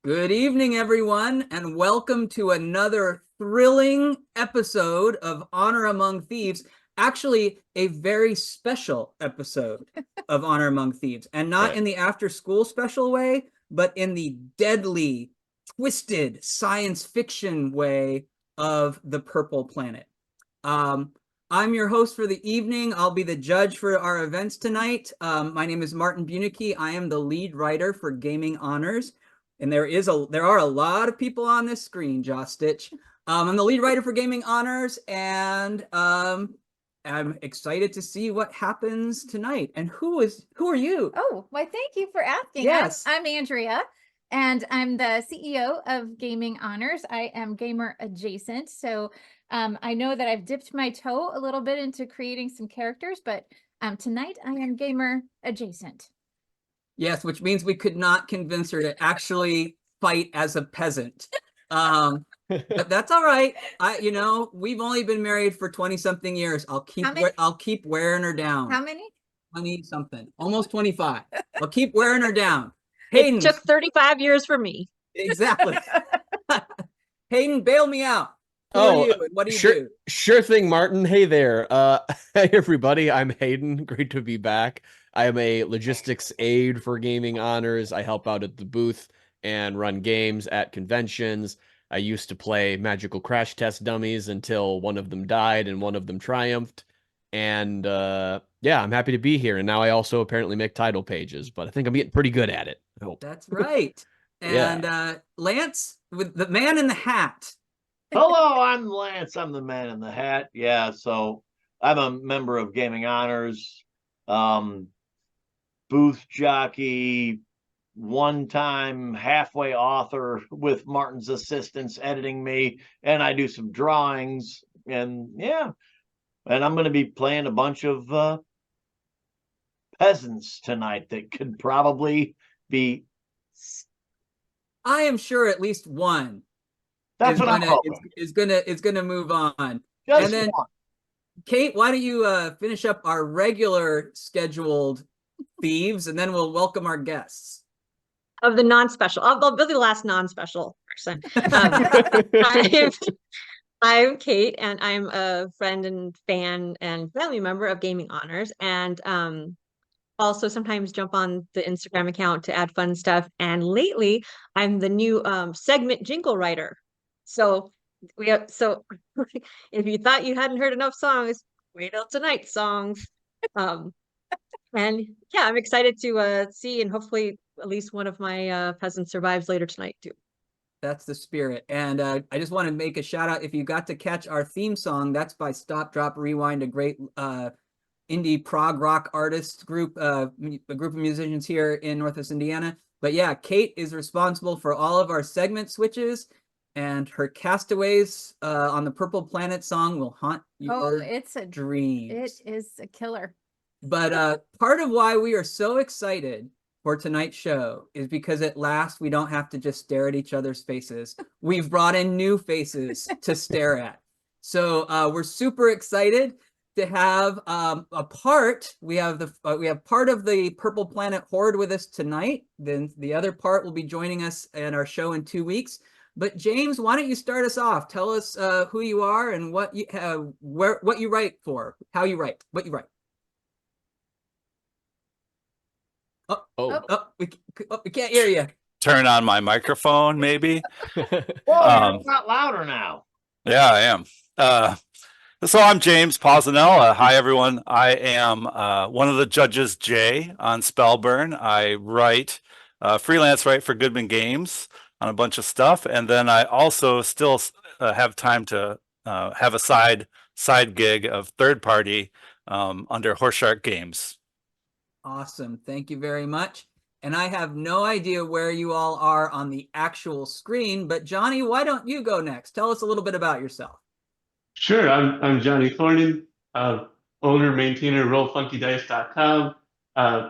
Good evening, everyone, and welcome to another thrilling episode of Honor Among Thieves. Actually, a very special episode of Honor Among Thieves, and not in the after-school special way, but in the deadly, twisted science fiction way of the Purple Planet. I'm your host for the evening. I'll be the judge for our events tonight. My name is Martin Bunicki. I am the lead writer for Gaming Honors. And there are a lot of people on this screen, Joss Stitch. I'm the lead writer for Gaming Honors, and I'm excited to see what happens tonight. And who are you? Oh, why, thank you for asking. Yes. I'm Andrea, and I'm the CEO of Gaming Honors. I am gamer adjacent, so I know that I've dipped my toe a little bit into creating some characters, but tonight I am gamer adjacent. Yes, which means we could not convince her to actually fight as a peasant. But that's all right. We've only been married for 20-something years. I'll keep wearing her down. How many? 20-something, almost 25. I'll keep wearing her down. Hayden, it took 35 years for me. Exactly. Hayden, bail me out. Who are you and what do you do? Sure thing, Martin. Hey there. Hey everybody, I'm Hayden. Great to be back. I am a logistics aide for Gaming Honors. I help out at the booth and run games at conventions. I used to play Magical Crash Test Dummies until one of them died and one of them triumphed. And yeah, I'm happy to be here. And now I also apparently make title pages, but I think I'm getting pretty good at it. I hope. That's right. And Lance, with the man in the hat. Hello, I'm Lance. I'm the man in the hat. Yeah, so I'm a member of Gaming Honors, booth jockey, one-time halfway author with Martin's assistants editing me, and I do some drawings, and yeah, and I'm going to be playing a bunch of peasants tonight that could probably be. I am sure at least one. That's what I'm hoping. Is gonna move on. Just and then, one. Kate, why don't you finish up our regular scheduled thieves, and then we'll welcome our guests. Of the non-special, I'll be the last non-special person. I'm Kate, and I'm a friend and fan and family member of Gaming Honors, and also sometimes jump on the Instagram account to add fun stuff. And lately, I'm the new segment jingle writer. So if you thought you hadn't heard enough songs, wait till tonight songs. And yeah, I'm excited to see, and hopefully at least one of my peasants survives later tonight too. That's the spirit. And I just want to make a shout out. If you got to catch our theme song, that's by Stop, Drop, Rewind, a great indie prog rock artist group, a group of musicians here in Northwest Indiana. But yeah, Kate is responsible for all of our segment switches, and her Castaways on the Purple Planet song will haunt your dreams. It is a killer. But part of why we are so excited for tonight's show is because at last we don't have to just stare at each other's faces. We've brought in new faces to stare at. So we're super excited to have we have part of the Purple Planet Horde with us tonight. Then the other part will be joining us in our show in 2 weeks. But James, why don't you start us off? Tell us who you are and what you what you write for, how you write, what you write. We can't hear you. Turn on my microphone, maybe. Whoa, you're a lot louder now. Yeah, I am. So I'm James Posinell. Hi, everyone. I am one of the judges, Jay, on Spellburn. I write, freelance write for Goodman Games on a bunch of stuff. And then I also still have time to have a side gig of third party under Horseshark Games. Awesome. Thank you very much. And I have no idea where you all are on the actual screen, but Johnny, why don't you go next? Tell us a little bit about yourself. Sure. I'm Johnny Thornan, owner, maintainer, RollFunkyDice.com,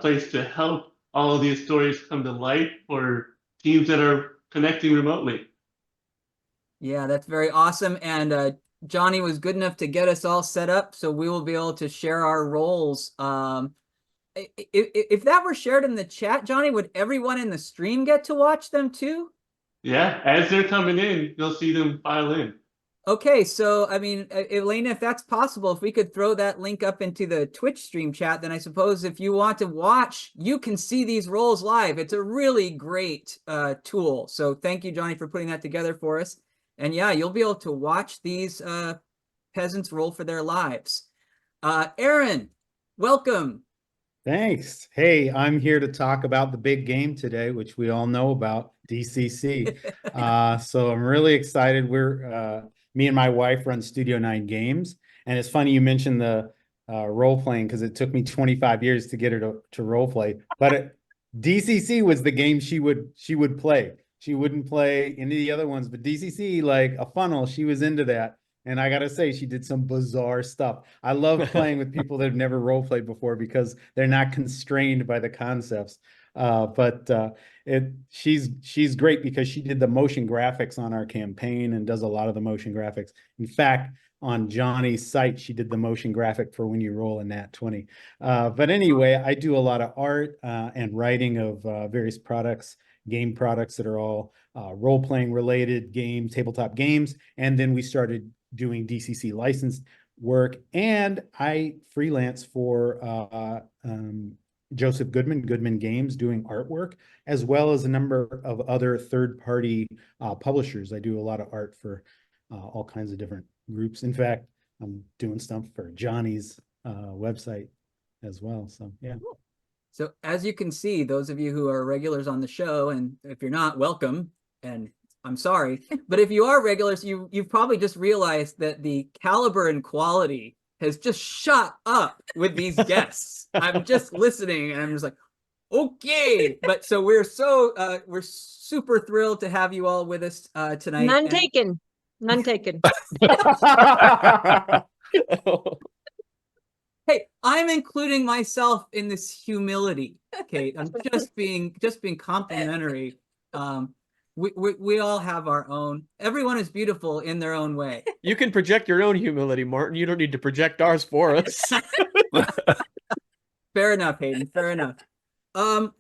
place to help all of these stories come to light for teams that are connecting remotely. Yeah, that's very awesome. And Johnny was good enough to get us all set up, so we will be able to share our roles. If that were shared in the chat, Johnny, would everyone in the stream get to watch them too? Yeah, as they're coming in, you'll see them file in. Okay, so I mean, Elena, if that's possible, if we could throw that link up into the Twitch stream chat, then I suppose if you want to watch, you can see these rolls live. It's a really great tool. So thank you, Johnny, for putting that together for us. And yeah, you'll be able to watch these peasants roll for their lives. Aaron, welcome. Thanks. Hey, I'm here to talk about the big game today, which we all know about, DCC. So I'm really excited. Me and my wife run Studio 9 Games. And it's funny you mentioned the role playing because it took me 25 years to get her to role play. But DCC was the game she would play. She wouldn't play any of the other ones, but DCC, like a funnel, she was into that. And I gotta say, she did some bizarre stuff. I love playing with people that have never role played before because they're not constrained by the concepts. She's great because she did the motion graphics on our campaign and does a lot of the motion graphics. In fact, on Johnny's site, she did the motion graphic for when you roll a nat 20. But anyway, I do a lot of art and writing of various products, game products that are all role-playing related games, tabletop games. And then we started doing DCC licensed work, and I freelance for Joseph Goodman Games doing artwork, as well as a number of other third-party publishers. I do a lot of art for all kinds of different groups. In fact, I'm doing stuff for Johnny's website as well. So yeah. So as you can see, those of you who are regulars on the show, and if you're not, welcome, and I'm sorry, but if you are regulars, you've probably just realized that the caliber and quality has just shot up with these guests. I'm just listening and I'm just like, okay. But so we're super thrilled to have you all with us tonight. None taken. None taken. Hey, I'm including myself in this humility, Kate. I'm just being complimentary. We all have our own. Everyone is beautiful in their own way. You can project your own humility, Martin. You don't need to project ours for us. Fair enough, Hayden. Fair enough.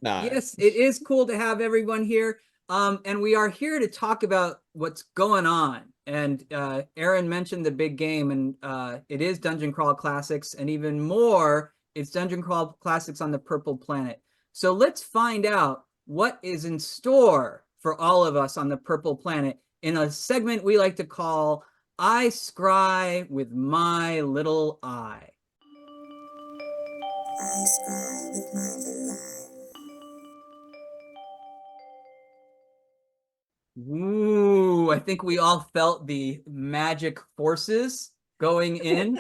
Yes, it is cool to have everyone here. And we are here to talk about what's going on. And Aaron mentioned the big game, and it is Dungeon Crawl Classics, and even more, it's Dungeon Crawl Classics on the Purple Planet. So let's find out what is in store for all of us on the Purple Planet in a segment we like to call I Scry with My Little Eye. I scry with my little eye. Ooh, I think we all felt the magic forces going in.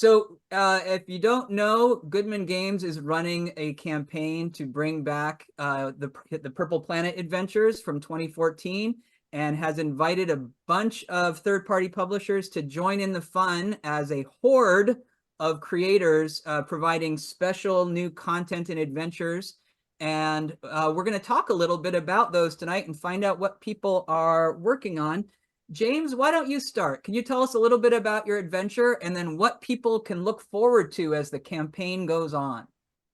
If you don't know, Goodman Games is running a campaign to bring back the Purple Planet adventures from 2014 and has invited a bunch of third-party publishers to join in the fun as a horde of creators providing special new content and adventures. And we're going to talk a little bit about those tonight and find out what people are working on. James, why don't you start? Can you tell us a little bit about your adventure and then what people can look forward to as the campaign goes on?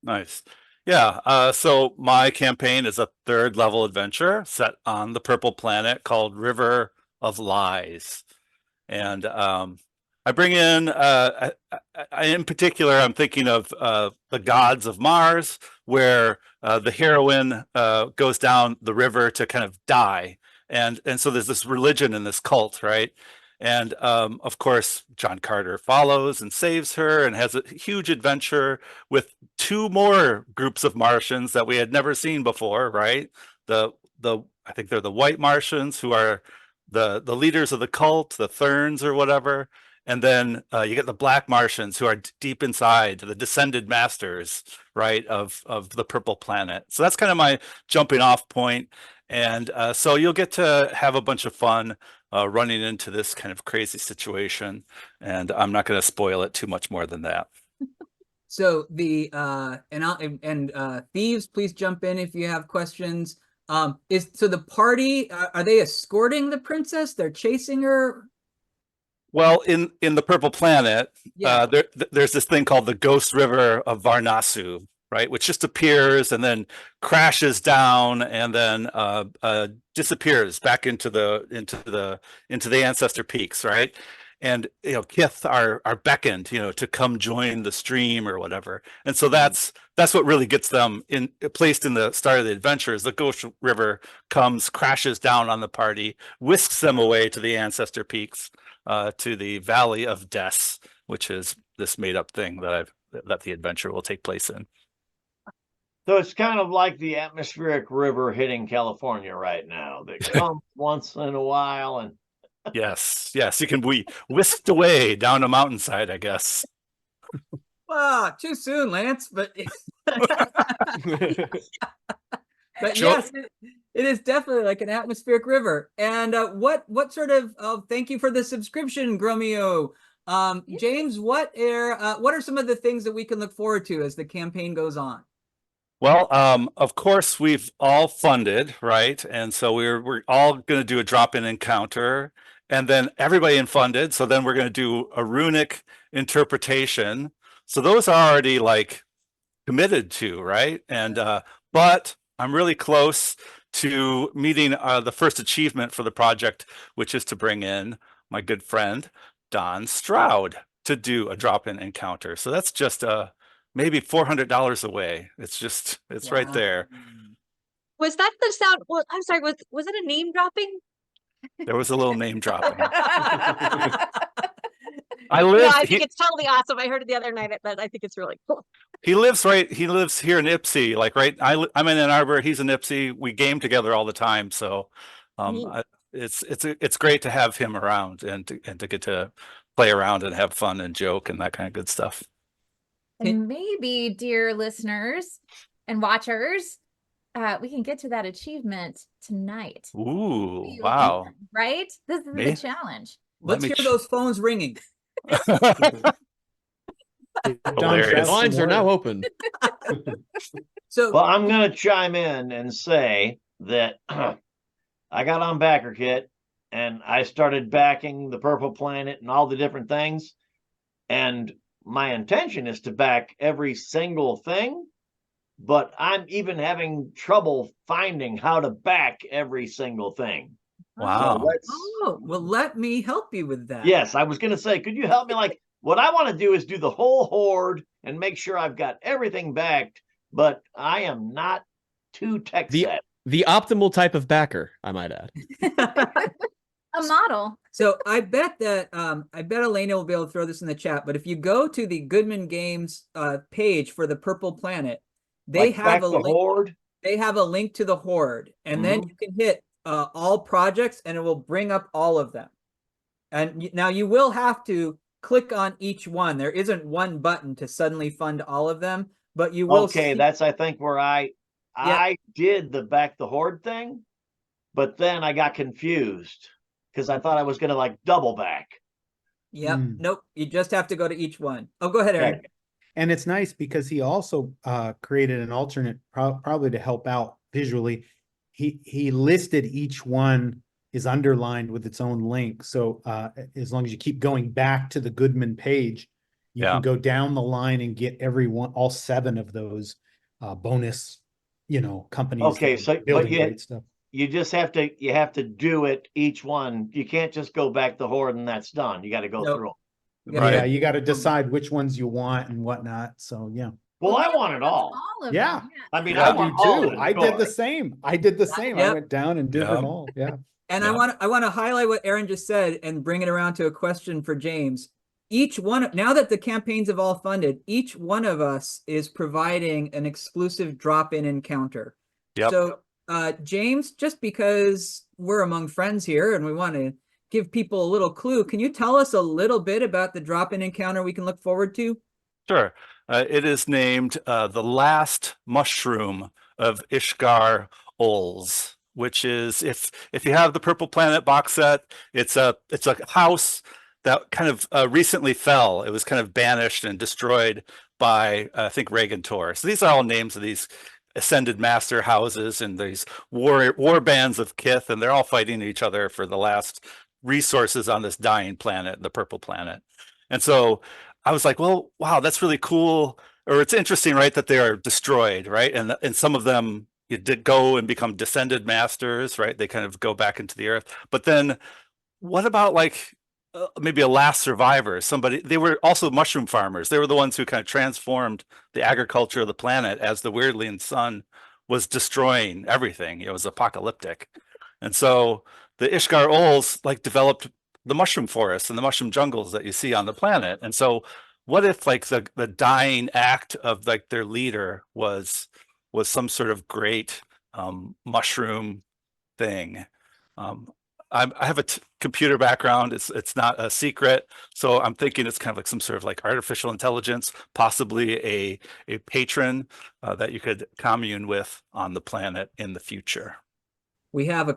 Nice. Yeah, so my campaign is a third level adventure set on the Purple Planet called River of Lies. And I bring in, in particular, I'm thinking of the gods of Mars, where the heroine goes down the river to kind of die. And so there's this religion and this cult, right? And of course, John Carter follows and saves her and has a huge adventure with two more groups of Martians that we had never seen before, right? I think they're the white Martians who are the leaders of the cult, the Therns or whatever. And then you get the black Martians who are deep inside, the descended masters, right, of the Purple Planet. So that's kind of my jumping off point. And so you'll get to have a bunch of fun running into this kind of crazy situation. And I'm not going to spoil it too much more than that. So Thieves, please jump in if you have questions. So the party, are they escorting the princess? They're chasing her? Well, in the Purple Planet, Yeah. there's this thing called the Ghost River of Varnasu, right? Which just appears and then crashes down and then disappears back into the ancestor peaks, right? And Kith are beckoned, to come join the stream or whatever. And so that's what really gets them placed in the start of the adventure. Is the Ghost River comes, crashes down on the party, whisks them away to the ancestor peaks, to the Valley of Death, which is this made up thing that the adventure will take place in. So it's kind of like the atmospheric river hitting California right now that comes once in a while and Yes, you can be whisked away down a mountainside, I guess. Too soon, Lance, but but Sure. yes, it is definitely like an atmospheric river. And what sort of thank you for the subscription, Gromio. James, what are some of the things that we can look forward to as the campaign goes on? Well, of course, we've all funded, right? And so we're all going to do a drop-in encounter, and then everybody funded. So then we're going to do a runic interpretation. So those are already like committed to, right? And but I'm really close to meeting the first achievement for the project, which is to bring in my good friend Don Stroud to do a drop-in encounter. So that's just maybe $400 away. It's right there. Was that the sound? Well, I'm sorry. Was it a name dropping? There was a little name dropping. No, I think it's totally awesome. I heard it the other night, but I think it's really cool. He lives here in Ipsy, like right. I'm in Ann Arbor. He's in Ipsy. We game together all the time. So, it's great to have him around and to get to play around and have fun and joke and that kind of good stuff. And maybe, dear listeners and watchers, we can get to that achievement tonight. Ooh, wow. Right? This is the challenge. Let's hear those phones ringing. Lines are now open. Well, I'm going to chime in and say that I got on BackerKit and I started backing the Purple Planet and all the different things. And my intention is to back every single thing, but I'm even having trouble finding how to back every single thing. Wow. So well, let me help you with that. Yes, I was going to say, could you help me? Like, what I want to do is do the whole horde and make sure I've got everything backed, but I am not too tech set. The optimal type of backer, I might add. A model. So I bet Elena will be able to throw this in the chat, but if you go to the Goodman Games page for the Purple Planet, they have a link. Horde? They have a link to the horde, and then you can hit all projects and it will bring up all of them. And now you will have to click on each one. There isn't one button to suddenly fund all of them, but you will. Okay, that's I think where I did the back the horde thing, but then I got confused because I thought I was going to like double back. Yep. Nope. You just have to go to each one. Oh, go ahead, Aaron. Okay. And it's nice because he also created an alternate, probably to help out visually. He listed each one is underlined with its own link. So as long as you keep going back to the Goodman page, you can go down the line and get all 7 of those bonus, companies. Okay, so building great stuff. You just have to do it each one. You can't just go back the horde and that's done. You got to go through them. Yeah, you got to decide which ones you want and whatnot. So yeah. Well, I want it all. Of Yeah. them. I mean, I I want do all too. of I did the same. I went down and did them all. Yeah. And I want to highlight what Aaron just said and bring it around to a question for James. Each one, now that the campaigns have all funded, each one of us is providing an exclusive drop-in encounter. Yep. So, James, just because we're among friends here and we want to give people a little clue, can you tell us a little bit about the drop-in encounter we can look forward to? Sure. It is named The Last Mushroom of Ishgar Ols, which is, if you have the Purple Planet box set, it's a house that kind of recently fell. It was kind of banished and destroyed by, I think, Reagan Tor. So these are all names of these ascended master houses and these war bands of Kith, and they're all fighting each other for the last resources on this dying planet, the Purple Planet. And so I was like, well, wow, that's really cool. or it's interesting, right, that they are destroyed, right? And some of them you did go and become descended masters, right? They kind of go back into the earth. But then what about like maybe a last survivor? Somebody, they were also mushroom farmers. They were the ones who kind of transformed the agriculture of the planet as the Weirdling sun was destroying everything. It was apocalyptic. And so the Ishgar Ols like developed the mushroom forests and the mushroom jungles that you see on the planet. And so what if like the dying act of like their leader was some sort of great mushroom thing? Um, I have a computer background. It's not a secret, so I'm thinking it's kind of like some sort of like artificial intelligence, possibly a patron that you could commune with on the planet in the future. We have a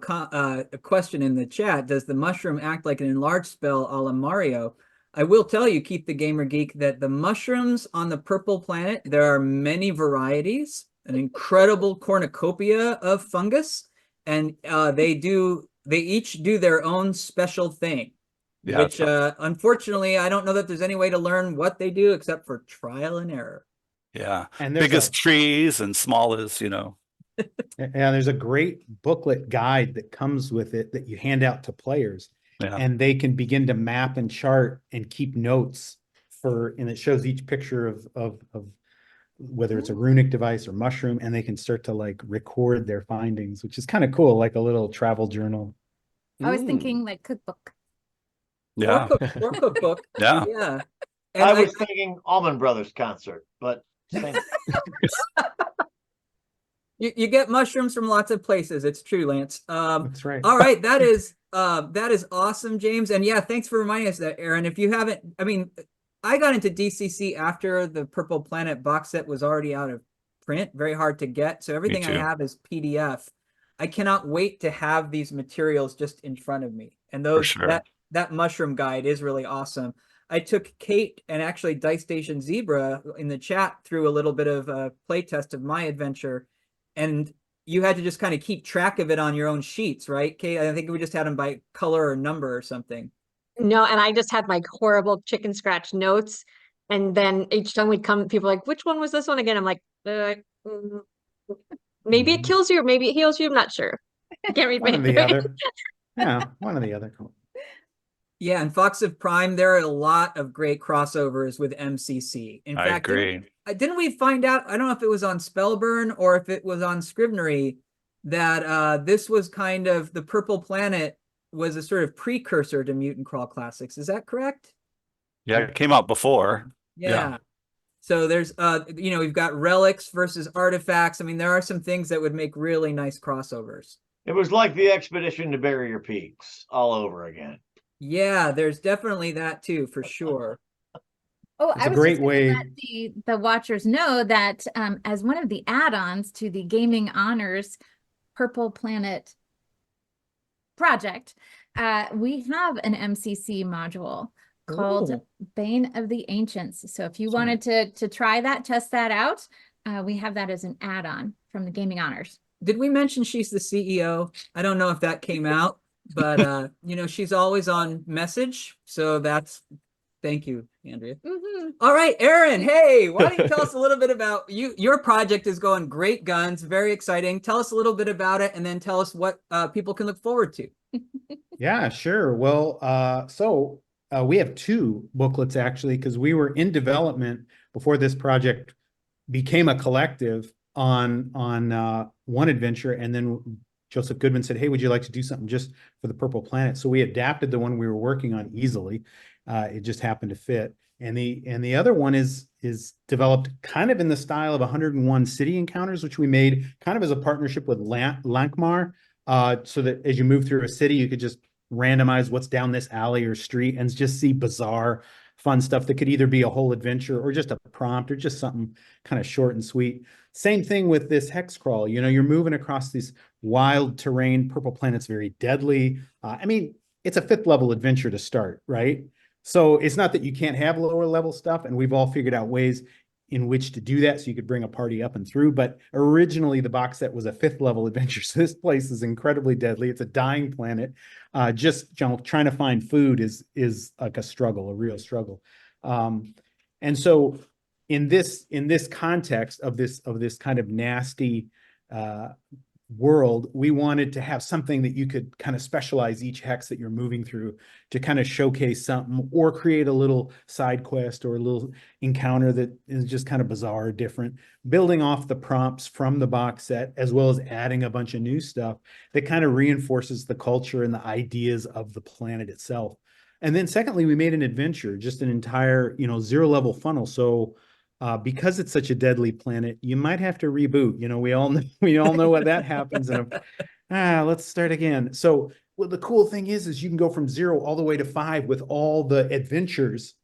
question in the chat. Does the mushroom act like an enlarged spell a la Mario? I will tell you, Keith the Gamer Geek, that the mushrooms on the Purple Planet, there are many varieties, an incredible cornucopia of fungus, and they each do their own special thing, Yeah, which unfortunately, I don't know that there's any way to learn what they do except for trial and error. yeah. And there's Big as trees and small as, Yeah, there's a great booklet guide that comes with it that you hand out to players, yeah. and they can begin to map and chart and keep notes and it shows each picture of whether it's a runic device or mushroom, and they can start to like record their findings, which is kind of cool, like a little travel journal. I was Mm. thinking like cookbook. Yeah. Or cookbook. Yeah. Yeah. And I was thinking Allman Brothers concert, but same. You get mushrooms from lots of places. It's true, Lance. That's right. All right, that is awesome, James. And yeah, thanks for reminding us of that, Aaron. If you haven't, I mean, I got into DCC after the Purple Planet box set was already out of print, very hard to get. So everything I too. have is PDF. I cannot wait to have these materials just in front of me. And For sure. that mushroom guide is really awesome. I took Kate and actually Dice Station Zebra in the chat through a little bit of a play test of my adventure, and you had to just kind of keep track of it on your own sheets, right, Kate? I think we just had them by color or number or something. No, and I just had like horrible chicken scratch notes. And then each time we'd come, people were like, which one was this one again? I'm like, maybe it kills you, or maybe it heals you. I'm not sure. I can't read my One or the handwriting. other. Yeah, one or the other. Cool. Yeah, and Fox of Prime, there are a lot of great crossovers with MCC. In I fact, agree. didn't we find out, I don't know if it was on Spellburn or if it was on Scrivenery, that this was kind of, the Purple Planet was a sort of precursor to Mutant Crawl Classics. Is that correct? Yeah, it came out before. Yeah. So there's, we've got relics versus artifacts. I mean, there are some things that would make really nice crossovers. It was like the expedition to Barrier Peaks all over again. Yeah, there's definitely that too, for sure. Oh, It's I a was great just gonna way- let the watchers know that as one of the add-ons to the Gaming Honors Purple Planet project, we have an MCC module called Ooh. Bane of the Ancients. So if you That's right. wanted to try that, test that out, we have that as an add-on from the Gaming Honors. Did we mention she's the CEO? I don't know if that came out, but she's always on message. So thank you, Andrea. Mhm. All right, Aaron, hey, why don't you tell us a little bit about you? Your project is going great guns, very exciting. Tell us a little bit about it, and then tell us what people can look forward to. Yeah, sure. Well, so we have two booklets actually, because we were in development before this project became a collective on one adventure, and then Joseph Goodman said, "Hey, would you like to do something just for the Purple Planet?" So we adapted the one we were working on easily. It just happened to fit. And the other one is developed kind of in the style of 101 City Encounters, which we made kind of as a partnership with Lankmar, so that as you move through a city, you could just randomize what's down this alley or street and just see bizarre, fun stuff that could either be a whole adventure or just a prompt or just something kind of short and sweet. Same thing with this hex crawl. You're moving across this wild terrain. Purple Planet's very deadly. I mean, it's a 5th level adventure to start, right? So it's not that you can't have lower level stuff, and we've all figured out ways in which to do that so you could bring a party up and through. But originally the box set was a 5th level adventure. So this place is incredibly deadly. It's a dying planet. Just trying to find food is like a struggle, a real struggle. And so in this context of this kind of nasty world, we wanted to have something that you could kind of specialize each hex that you're moving through to kind of showcase something or create a little side quest or a little encounter that is just kind of bizarre or different, building off the prompts from the box set, as well as adding a bunch of new stuff that kind of reinforces the culture and the ideas of the planet itself. And then secondly, we made an adventure, just an entire, 0-level funnel. So because it's such a deadly planet, you might have to reboot. We all know what that happens. And let's start again. So the cool thing is you can go from 0 all the way to 5 with all the adventures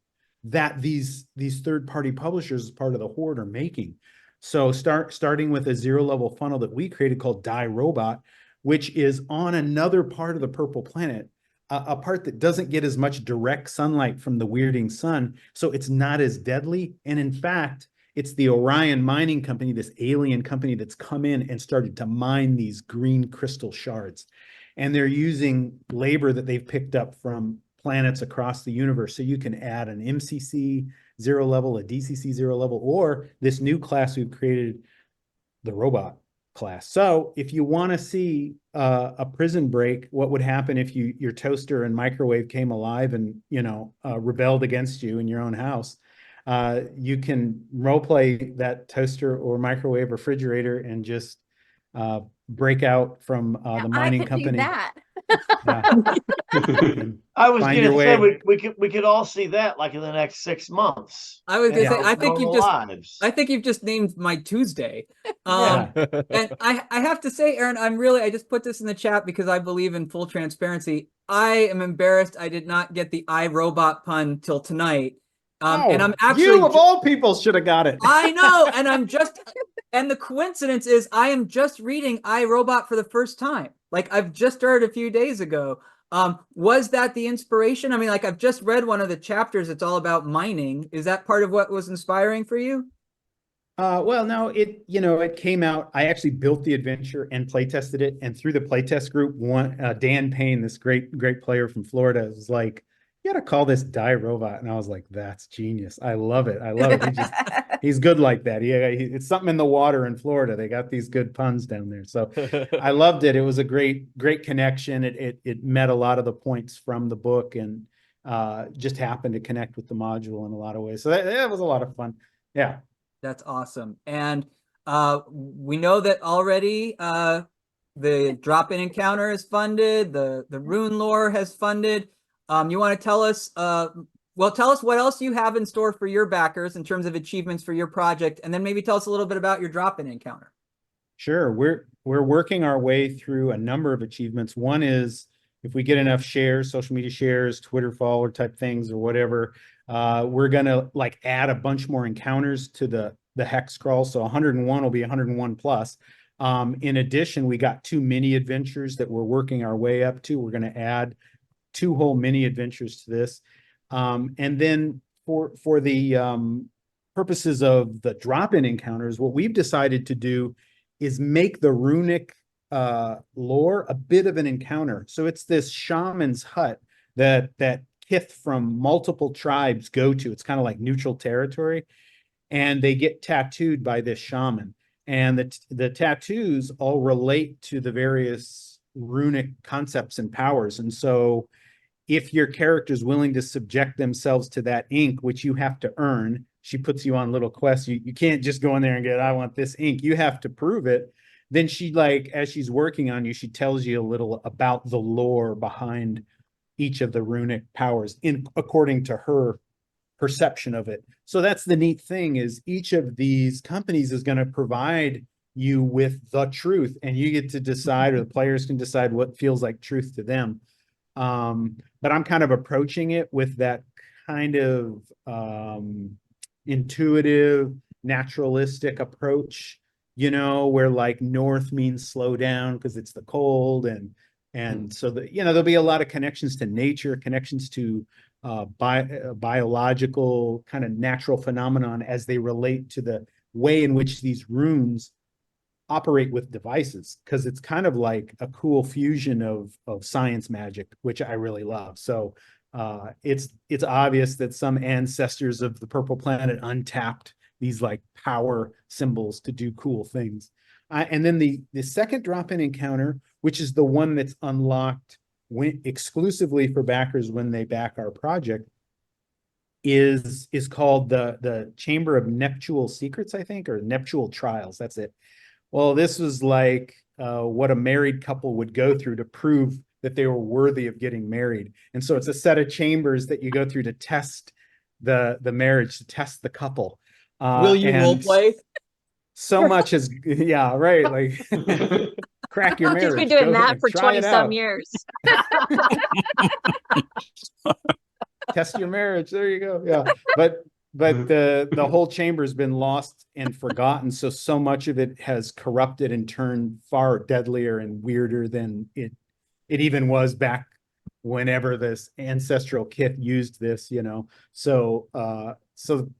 that these third-party publishers as part of the Horde are making. So starting with a 0-level funnel that we created called Die Robot, which is on another part of the Purple Planet, a part that doesn't get as much direct sunlight from the weirding sun, so it's not as deadly. And in fact, it's the Orion Mining Company, this alien company that's come in and started to mine these green crystal shards. And they're using labor that they've picked up from planets across the universe. So you can add an MCC 0-level, a DCC 0-level, or this new class we've created, the robot class. So if you want to see a prison break, what would happen if your toaster and microwave came alive and rebelled against you in your own house, you can role play that toaster or microwave refrigerator and just break out from the mining company. That. I was Find going your to say way. we could all see that like in the next 6 months. I was gonna say, I think you've just named my Tuesday. Yeah. And I have to say, Aaron, I just put this in the chat because I believe in full transparency. I am embarrassed I did not get the iRobot pun till tonight. And I'm actually, you of all people should have got it. I know, and the coincidence is I am just reading iRobot for the first time. Like I've just started a few days ago. Was that the inspiration? I mean, like I've just read one of the chapters. It's all about mining. Is that part of what was inspiring for you? Well, no, it came out. I actually built the adventure and play tested it. And through the playtest group, Dan Payne, this great player from Florida, was like, "You got to call this Die Robot." And I was like, "That's genius. I love it. I love it." He's good like that. It's something in the water in Florida. They got these good puns down there. So I loved it. It was a great connection. It met a lot of the points from the book and just happened to connect with the module in a lot of ways. So that was a lot of fun. Yeah. That's awesome. And we know that already the drop-in encounter is funded, the rune lore has funded. You want to tell us, tell us what else you have in store for your backers in terms of achievements for your project, and then maybe tell us a little bit about your drop-in encounter. Sure. We're working our way through a number of achievements. One is if we get enough shares, social media shares, Twitter follower type things or whatever, we're gonna add a bunch more encounters to the hex crawl. So 101 will be 101 plus. In addition, we got 2 mini adventures that we're working our way up to. We're gonna add 2 whole mini adventures to this. And then for the purposes of the drop-in encounters, what we've decided to do is make the runic lore a bit of an encounter. So it's this shaman's hut that Kith from multiple tribes go to. It's kind of like neutral territory, and they get tattooed by this shaman. And the tattoos all relate to the various runic concepts and powers. And so if your character is willing to subject themselves to that ink, which you have to earn, she puts you on little quests. You can't just go in there and get, I want this ink. You have to prove it. Then she, as she's working on you, she tells you a little about the lore behind each of the runic powers according to her perception of it. So that's the neat thing, is each of these companies is going to provide you with the truth, and you get to decide, or the players can decide what feels like truth to them. But I'm kind of approaching it with that kind of intuitive, naturalistic approach, where north means slow down because it's the cold, and so there'll be a lot of connections to nature, connections to biological kind of natural phenomenon as they relate to the way in which these runes operate with devices, because it's kind of like a cool fusion of science magic, which I really love. So it's obvious that some ancestors of the Purple Planet untapped these like power symbols to do cool things. And then the second drop-in encounter, which is the one that's unlocked exclusively for backers when they back our project, is called the Chamber of Nuptial Secrets, I think, or Nuptial Trials. That's it. Well, this was like what a married couple would go through to prove that they were worthy of getting married. And so it's a set of chambers that you go through to test the marriage, to test the couple. Will you role play? So much is, yeah, right. Like crack your He's marriage. been doing Go that ahead, for try 20 it some out. years. Test your marriage. There you go. Yeah. But the whole chamber's been lost and forgotten. So much of it has corrupted and turned far deadlier and weirder than it even was back whenever this ancestral Kith used this, you know. So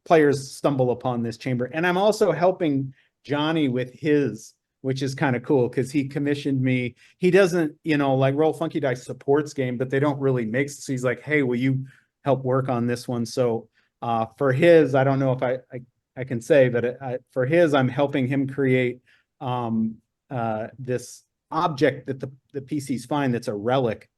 players stumble upon this chamber. And I'm also helping Johnny with his, which is kind of cool because he commissioned me. He doesn't, you know, like Roll Funky Dice supports game, but they don't really make. So he's like, hey, will you help work on this one? So for his, I don't know if I can say, but for his, I'm helping him create this object that the PCs find that's a relic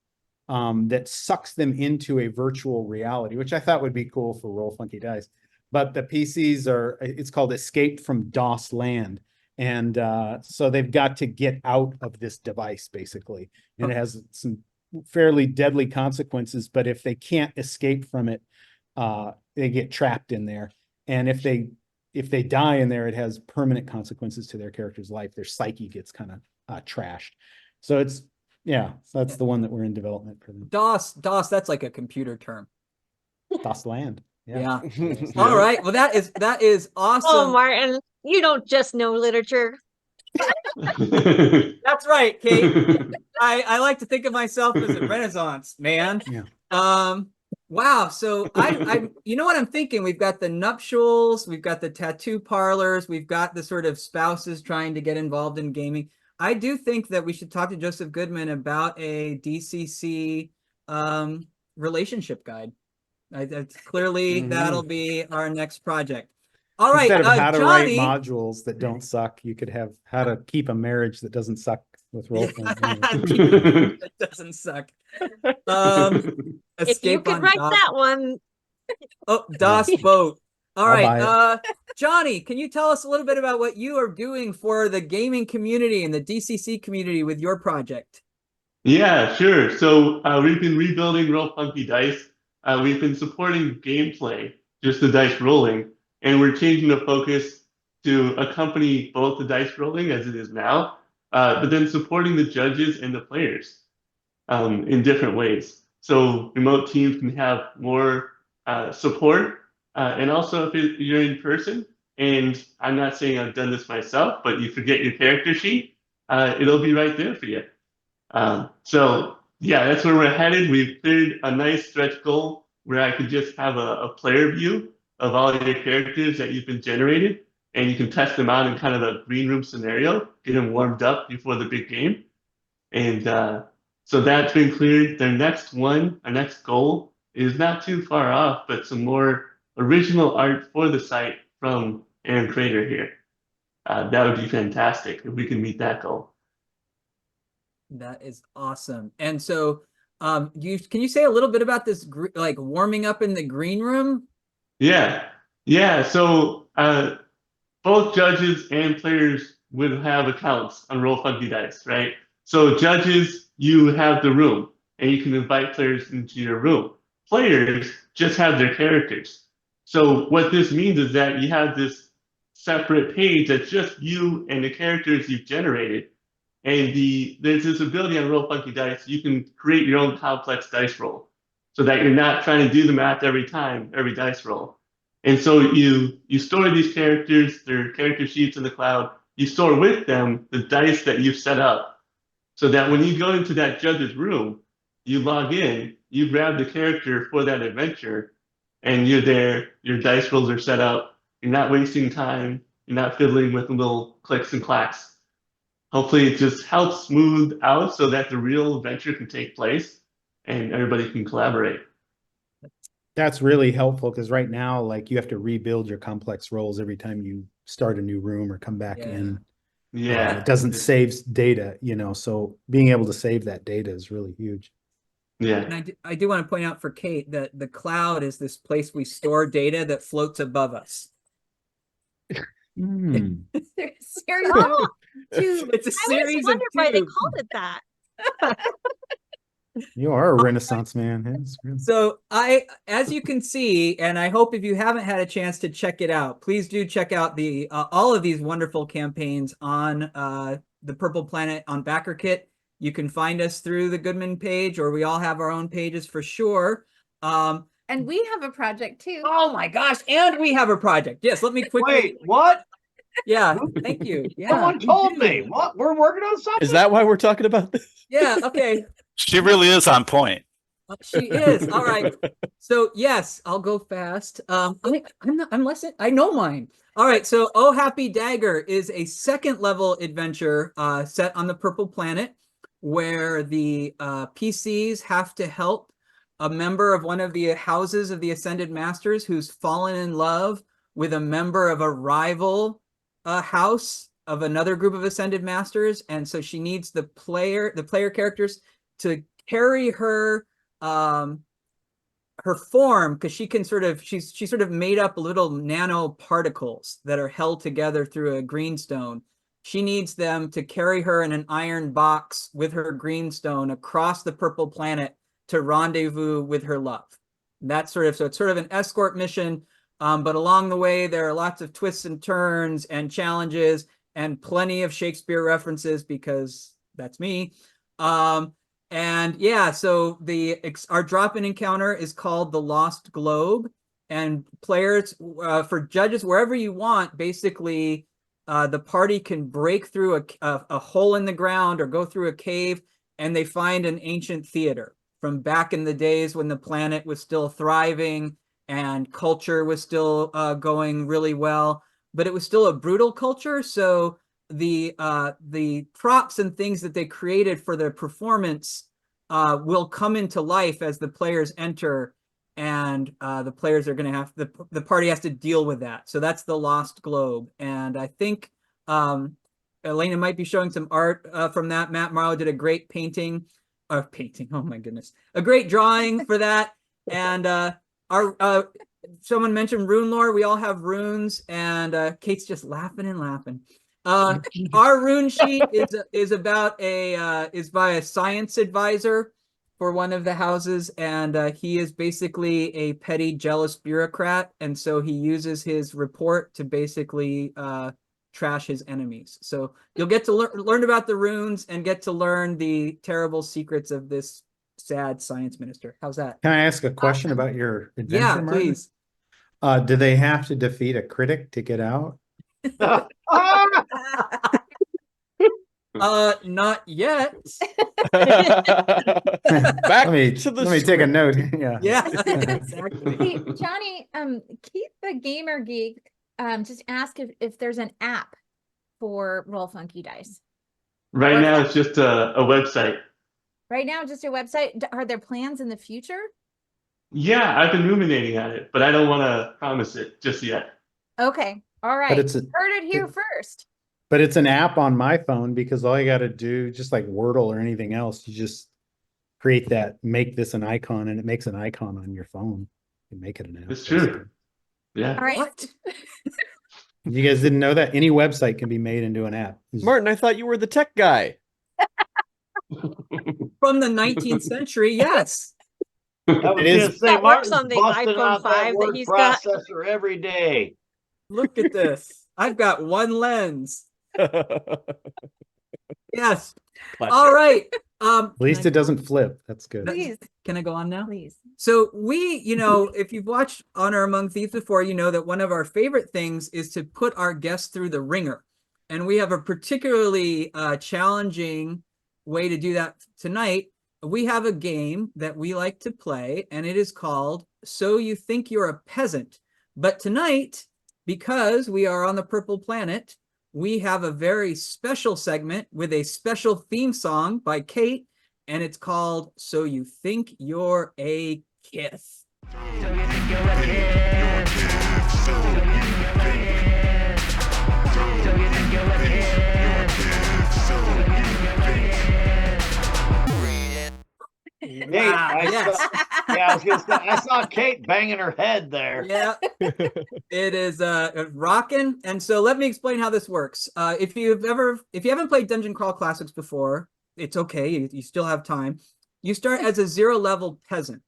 that sucks them into a virtual reality, which I thought would be cool for Roll Funky Dice. But the PCs it's called Escape from DOS Land. And so they've got to get out of this device, basically. And it has some fairly deadly consequences, but if they can't escape from it, they get trapped in there. And if they die in there, it has permanent consequences to their character's life. Their psyche gets kind of trashed. So so that's the one that we're in development for them. DOS, that's like a computer term. DOS Land. Yeah. Yeah. All right. Well, that is awesome. Oh, Martin, you don't just know literature. That's right, Kate. I like to think of myself as a Renaissance man. Yeah. Wow. So I you know what I'm thinking? We've got the nuptials, we've got the tattoo parlors, we've got the sort of spouses trying to get involved in gaming. I do think that we should talk to Joseph Goodman about a DCC relationship guide. Clearly that'll be our next project. All right, instead of how to write Johnny, modules that don't suck, you could have how to keep a marriage that doesn't suck with role playing. It doesn't suck. If Escape you could on write DOS. that one. Oh, DOS boat. All I'll right, Johnny, can you tell us a little bit about what you are doing for the gaming community and the DCC community with your project? Yeah, sure. So we've been rebuilding Roll Funky Dice. We've been supporting gameplay, just the dice rolling, and we're changing the focus to accompany both the dice rolling as it is now, but then supporting the judges and the players in different ways. So remote teams can have more support, and also if you're in person, and I'm not saying I've done this myself, but you forget your character sheet, it'll be right there for you. So yeah, that's where we're headed. We've cleared a nice stretch goal where I could just have a player view of all your characters that you've been generated, and you can test them out in kind of a green room scenario, get them warmed up before the big game. And so that's been cleared. Our next goal is not too far off, but some more original art for the site from Aaron Crater here. That would be fantastic if we can meet that goal. That is awesome. And so, can you say a little bit about this, like warming up in the green room? Yeah. So both judges and players would have accounts on Roll Funky Dice, right? So judges, you have the room, and you can invite players into your room. Players just have their characters. So what this means is that you have this separate page that's just you and the characters you've generated. And there's this ability on Roll Funky Dice, you can create your own complex dice roll so that you're not trying to do the math every dice roll. And so you store these characters, their character sheets in the cloud. You store with them the dice that you've set up so that when you go into that judge's room, you log in, you grab the character for that adventure, and you're there, your dice rolls are set up, you're not wasting time, you're not fiddling with the little clicks and clacks. Hopefully it just helps smooth out so that the real adventure can take place and everybody can collaborate. That's really helpful because right now, like you have to rebuild your complex roles every time you start a new room or come back Yeah. in. Yeah. It doesn't save data, so being able to save that data is really huge. Yeah. And I do want to point out for Kate that the cloud is this place we store data that floats above us. Hmm. Series Oh, of two. It's a I always series of wondered why they two. called it that. You are a Renaissance man. It's really- So as you can see, and I hope if you haven't had a chance to check it out, please do check out the all of these wonderful campaigns on the Purple Planet on BackerKit. You can find us through the Goodman page, or we all have our own pages for sure. And we have a project too. Oh my gosh, and we have a project. Yes, let me quickly. Wait, what? Yeah, thank you. Yeah, Someone we told do. me. What? We're working on something? Is that why we're talking about this? Yeah, okay. She really is on point. She is. All right. So yes, I'll go fast. I know mine. All right. So Oh Happy Dagger is a second level adventure set on the Purple Planet where the PCs have to help a member of one of the houses of the Ascended Masters who's fallen in love with a member of a rival house of another group of Ascended Masters. And so she needs the player characters to carry her her form, because she's sort of made up little nanoparticles that are held together through a greenstone. She needs them to carry her in an iron box with her greenstone across the Purple Planet to rendezvous with her love. So it's sort of an escort mission, but along the way there are lots of twists and turns and challenges and plenty of Shakespeare references because that's me. And yeah, so our drop-in encounter is called the Lost Globe, and players, for judges, wherever you want, basically, the party can break through a hole in the ground or go through a cave, and they find an ancient theater from back in the days when the planet was still thriving and culture was still going really well, but it was still a brutal culture. So the props and things that they created for their performance will come into life as the players enter, and the players are going to have the party has to deal with that. So that's the Lost Globe, and I think Elena might be showing some art from that. Matt Marlowe did a great painting. Oh my goodness, a great drawing for that. And our someone mentioned rune lore. We all have runes, and Kate's just laughing and laughing. Our rune sheet is by a science advisor for one of the houses, and he is basically a petty, jealous bureaucrat, and so he uses his report to basically trash his enemies. So you'll get to learn about the runes and get to learn the terrible secrets of this sad science minister. How's that? Can I ask a question about your adventure, Yeah, Martin? please. Do they have to defeat a critic to get out? Not yet. Back let me to the let me take a script. note. Yeah. Yeah, exactly. Hey, Johnny, Keith the Gamer Geek just asked if there's an app for Roll Funky Dice. Right now, it's just a website. Right now, just a website. Are there plans in the future? Yeah, I've been ruminating on it, but I don't want to promise it just yet. Okay. All right. But Heard it here first. But it's an app on my phone because all you got to do, just like Wordle or anything else, you just make this an icon, and it makes an icon on your phone. You make it an app. It's true. basically. Yeah. All right. What? You guys didn't know that? Any website can be made into an app. Martin, I thought you were the tech guy. From the 19th century, yes. I was It is- gonna say That works Martin's on the busting iPhone out that 5 that word he's got. processor every day. Look at this. I've got one lens. Yes. All right. At least it doesn't flip. That's good. Please, Can I go on now? please. So if you've watched Honor Among Thieves before, you know that one of our favorite things is to put our guests through the ringer. And we have a particularly challenging way to do that tonight. We have a game that we like to play, and it is called So You Think You're a Peasant. But tonight, because we are on the Purple Planet, we have a very special segment with a special theme song by Kate, and it's called So You Think You're a Kith. Kate, Wow, I yes. saw, yeah, I was gonna say I saw Kate banging her head there. Yeah, it is rocking. And so let me explain how this works. If you haven't played Dungeon Crawl Classics before, it's okay. You still have time. You start as a 0-level peasant.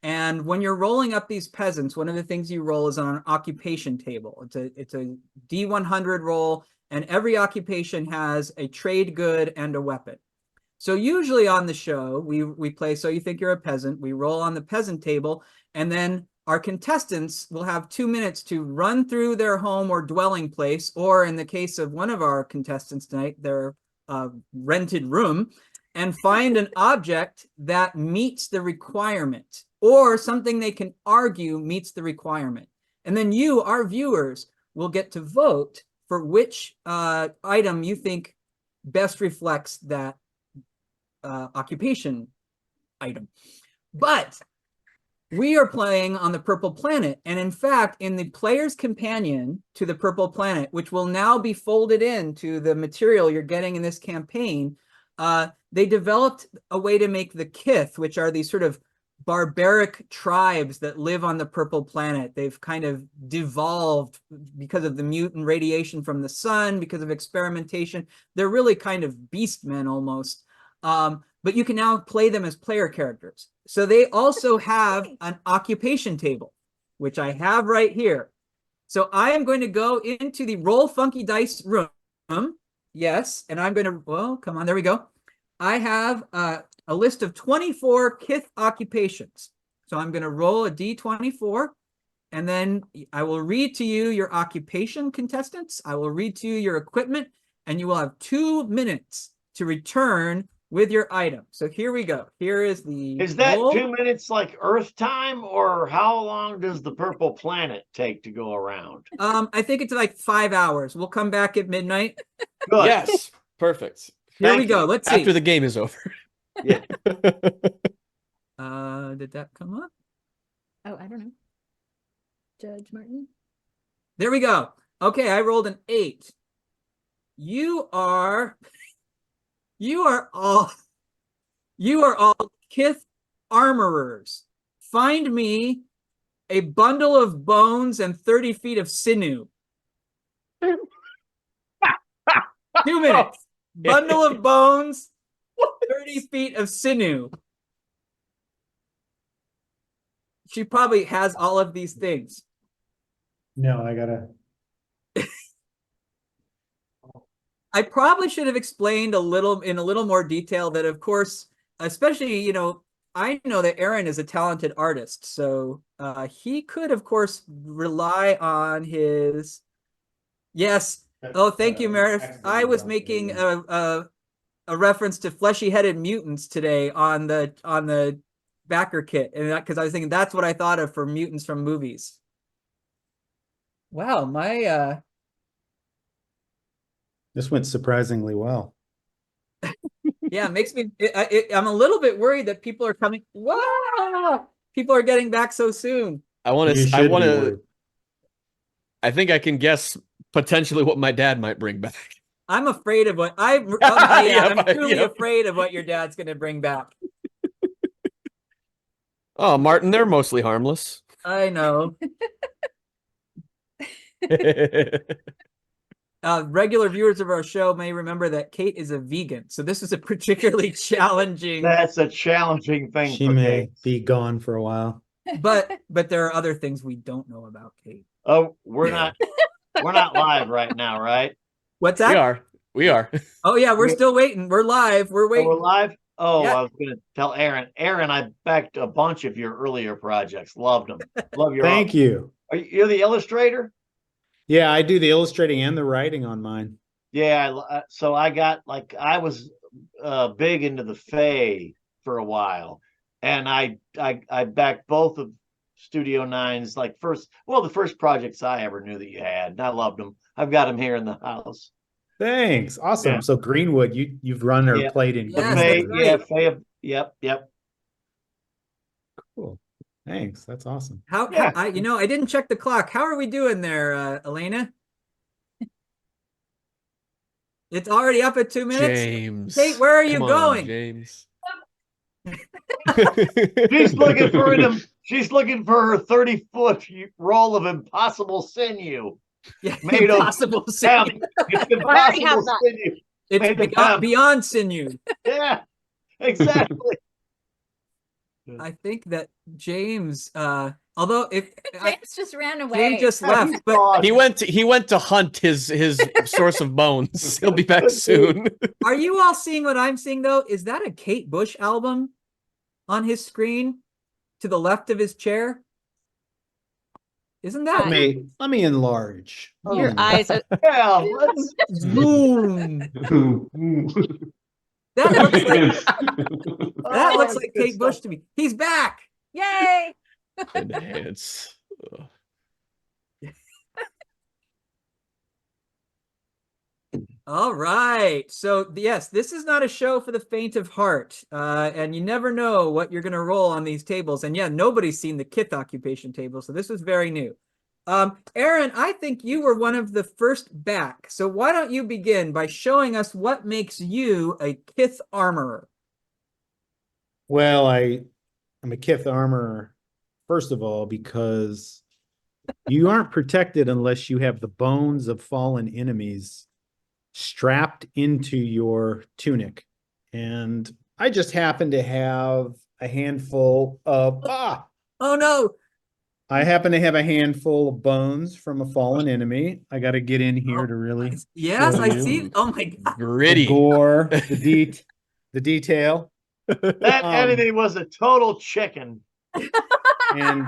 And when you're rolling up these peasants, one of the things you roll is on an occupation table. It's a D100 roll, and every occupation has a trade good and a weapon. So usually on the show, we play So You Think You're a Peasant. We roll on the peasant table, and then our contestants will have 2 minutes to run through their home or dwelling place, or in the case of one of our contestants tonight, their rented room, and find an object that meets the requirement, or something they can argue meets the requirement. And then you, our viewers, will get to vote for which item you think best reflects that occupation item. But we are playing on the Purple Planet, and in fact, in the player's companion to the Purple Planet, which will now be folded into the material you're getting in this campaign, they developed a way to make the Kith, which are these sort of barbaric tribes that live on the Purple Planet. They've kind of devolved because of the mutant radiation from the sun, because of experimentation. They're really kind of beastmen almost. But you can now play them as player characters. So they also have an occupation table, which I have right here. So I am going to go into the Roll Funky Dice room. Yes, and I'm going to, well, come on, there we go. I have a list of 24 Kith occupations. So I'm going to roll a D24, and then I will read to you your occupation, contestants. I will read to you your equipment, and you will have 2 minutes to return with your item. So here we go. Here is the Is that roll. 2 minutes like Earth time, or how long does the Purple Planet take to go around? I think it's like 5 hours. We'll come back at midnight. Good. Yes, perfect. Here we Thank go. you. Let's see. After the game is over. Yeah. Did that come up? Oh, I don't know. Judge Martin. There we go. Okay, I rolled an 8. You are all Kith armorers. Find me a bundle of bones and 30 feet of sinew. 2 minutes. Bundle of bones, 30 feet of sinew. She probably has all of these things. No, I gotta. I probably should have explained in a little more detail that, of course, especially, I know that Aaron is a talented artist, so he could, of course, rely on his. Yes. Oh, thank you, Meredith. I was making a reference to fleshy-headed mutants today on the BackerKit, and because I was thinking that's what I thought of for mutants from movies. Wow, my This went surprisingly well. yeah, it makes me. I'm a little bit worried that people are coming. Wow, people are getting back so soon. You should be worried. I think I can guess potentially what my dad might bring back. I'm afraid of what I'm truly afraid of what your dad's going to bring back. Oh, Martin, they're mostly harmless. I know. Regular viewers of our show may remember that Kate is a vegan, so this is a particularly challenging. That's a challenging thing. She for may Kate. be gone for a while. But there are other things we don't know about Kate. Oh, we're not live right now, right? What's that? We are. Oh yeah, we're still waiting. We're live. We're Oh, waiting. we're live. Oh, Yeah. I was gonna tell Aaron. Aaron, I backed a bunch of your earlier projects. Loved them. Love your. Thank you. You're the illustrator. Yeah, I do the illustrating and the writing on mine. Yeah, so I got I was big into the Fae for a while, and I backed both of Studio 9's the first projects I ever knew that you had, and I loved them. I've got them here in the house. Thanks. Awesome. Yeah. So Greenwood, you've run or played in Yes, Greenwood. that's right. Fae, yep. Cool. Thanks. That's awesome. Yeah. I didn't check the clock. How are we doing there, Elena? It's already up at 2 minutes. James. Kate, where are you Come on, going? James. She's looking for She's looking for her 30-foot roll of impossible sinew. Yeah, Made of impossible hemp. sinew. It's I already have impossible that. sinew. It's Made of beyond, hemp. beyond sinew. Yeah, exactly. I think that James, although if James just ran away. James just left, He's but gone. He went to hunt his source of bones. He'll be back soon. are you all seeing what I'm seeing though? Is that a Kate Bush album on his screen to the left of his chair? Isn't that Let me enlarge. Let me Your enlarge. eyes are Yeah, let's. zoom? That looks like good Kate Bush stuff. to me. He's back. Yay! Enhance. Ugh. All right. So yes, this is not a show for the faint of heart. And you never know what you're gonna roll on these tables. And yeah, nobody's seen the Kith occupation table, so this is very new. Aaron, I think you were one of the first back. So why don't you begin by showing us what makes you a Kith armorer? Well, I'm a Kith armorer, first of all, because you aren't protected unless you have the bones of fallen enemies strapped into your tunic. And I just happen to have a handful of Oh no. I happen to have a handful of bones from a fallen enemy. I got to get in here to really Yes, show I you see. Oh my god. the Gritty. gore, the detail. That Um, enemy was a total chicken. And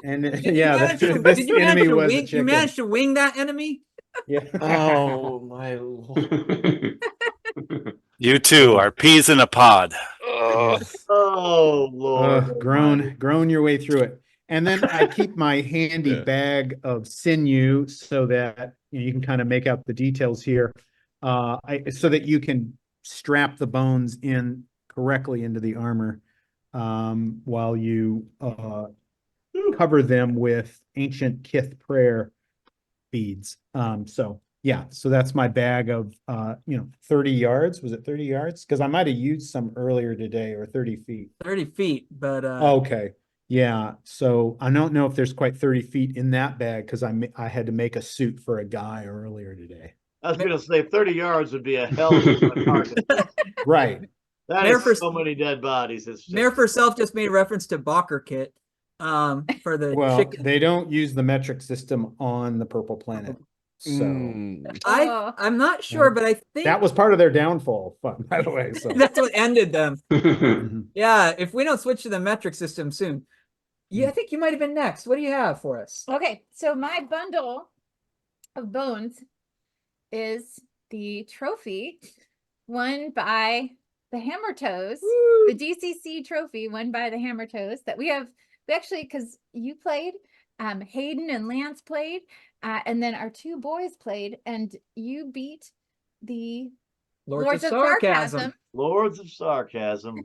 Did you yeah, manage to- this did you manage enemy to was a wing, you chicken. managed to wing that enemy? Yeah. Oh my lord. You two are peas in a pod. Ugh. Oh Lord. Grown your way through it. And then I keep my handy Yeah. bag of sinew so that you can kind of make out the details here. So that you can strap the bones in correctly into the armor while you cover them with ancient Kith prayer beads. So that's my bag of 30 yards. Was it 30 yards? Because I might have used some earlier today, or 30 feet. 30 feet, but Okay. Yeah. So I don't know if there's quite 30 feet in that bag because I had to make a suit for a guy earlier today. I was gonna say 30 yards would be a hell of a target. Right. That Mayor is for- so many dead bodies. It's just Mayor for Self just made reference to BackerKit for the Well, chicken. they don't use the metric system on the Purple Planet. So Mm. Oh. I'm not sure, Yeah. but I think that was part of their downfall, by the way. So that's what ended them. Mhm. Yeah, if we don't switch to the metric system soon. Yeah, I think you might have been next. What do you have for us? Okay, so my bundle of bones is the trophy won by the Hammer Toes, the DCC trophy won by the Hammer Toes that we actually, because you played, Hayden and Lance played, and then our two boys played, and you beat the Lords of Sarcasm. Lords of Sarcasm.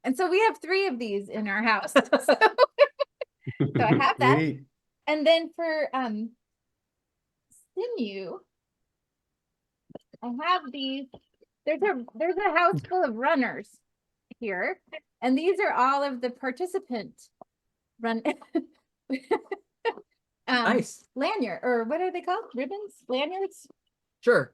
And so we have 3 of these in our house. So I have that. Sweet. And then for sinew, I have these. There's a house full of runners here, and these are all of the participant run. Nice. Lanyard, or what are they called? Ribbons, lanyards. Sure.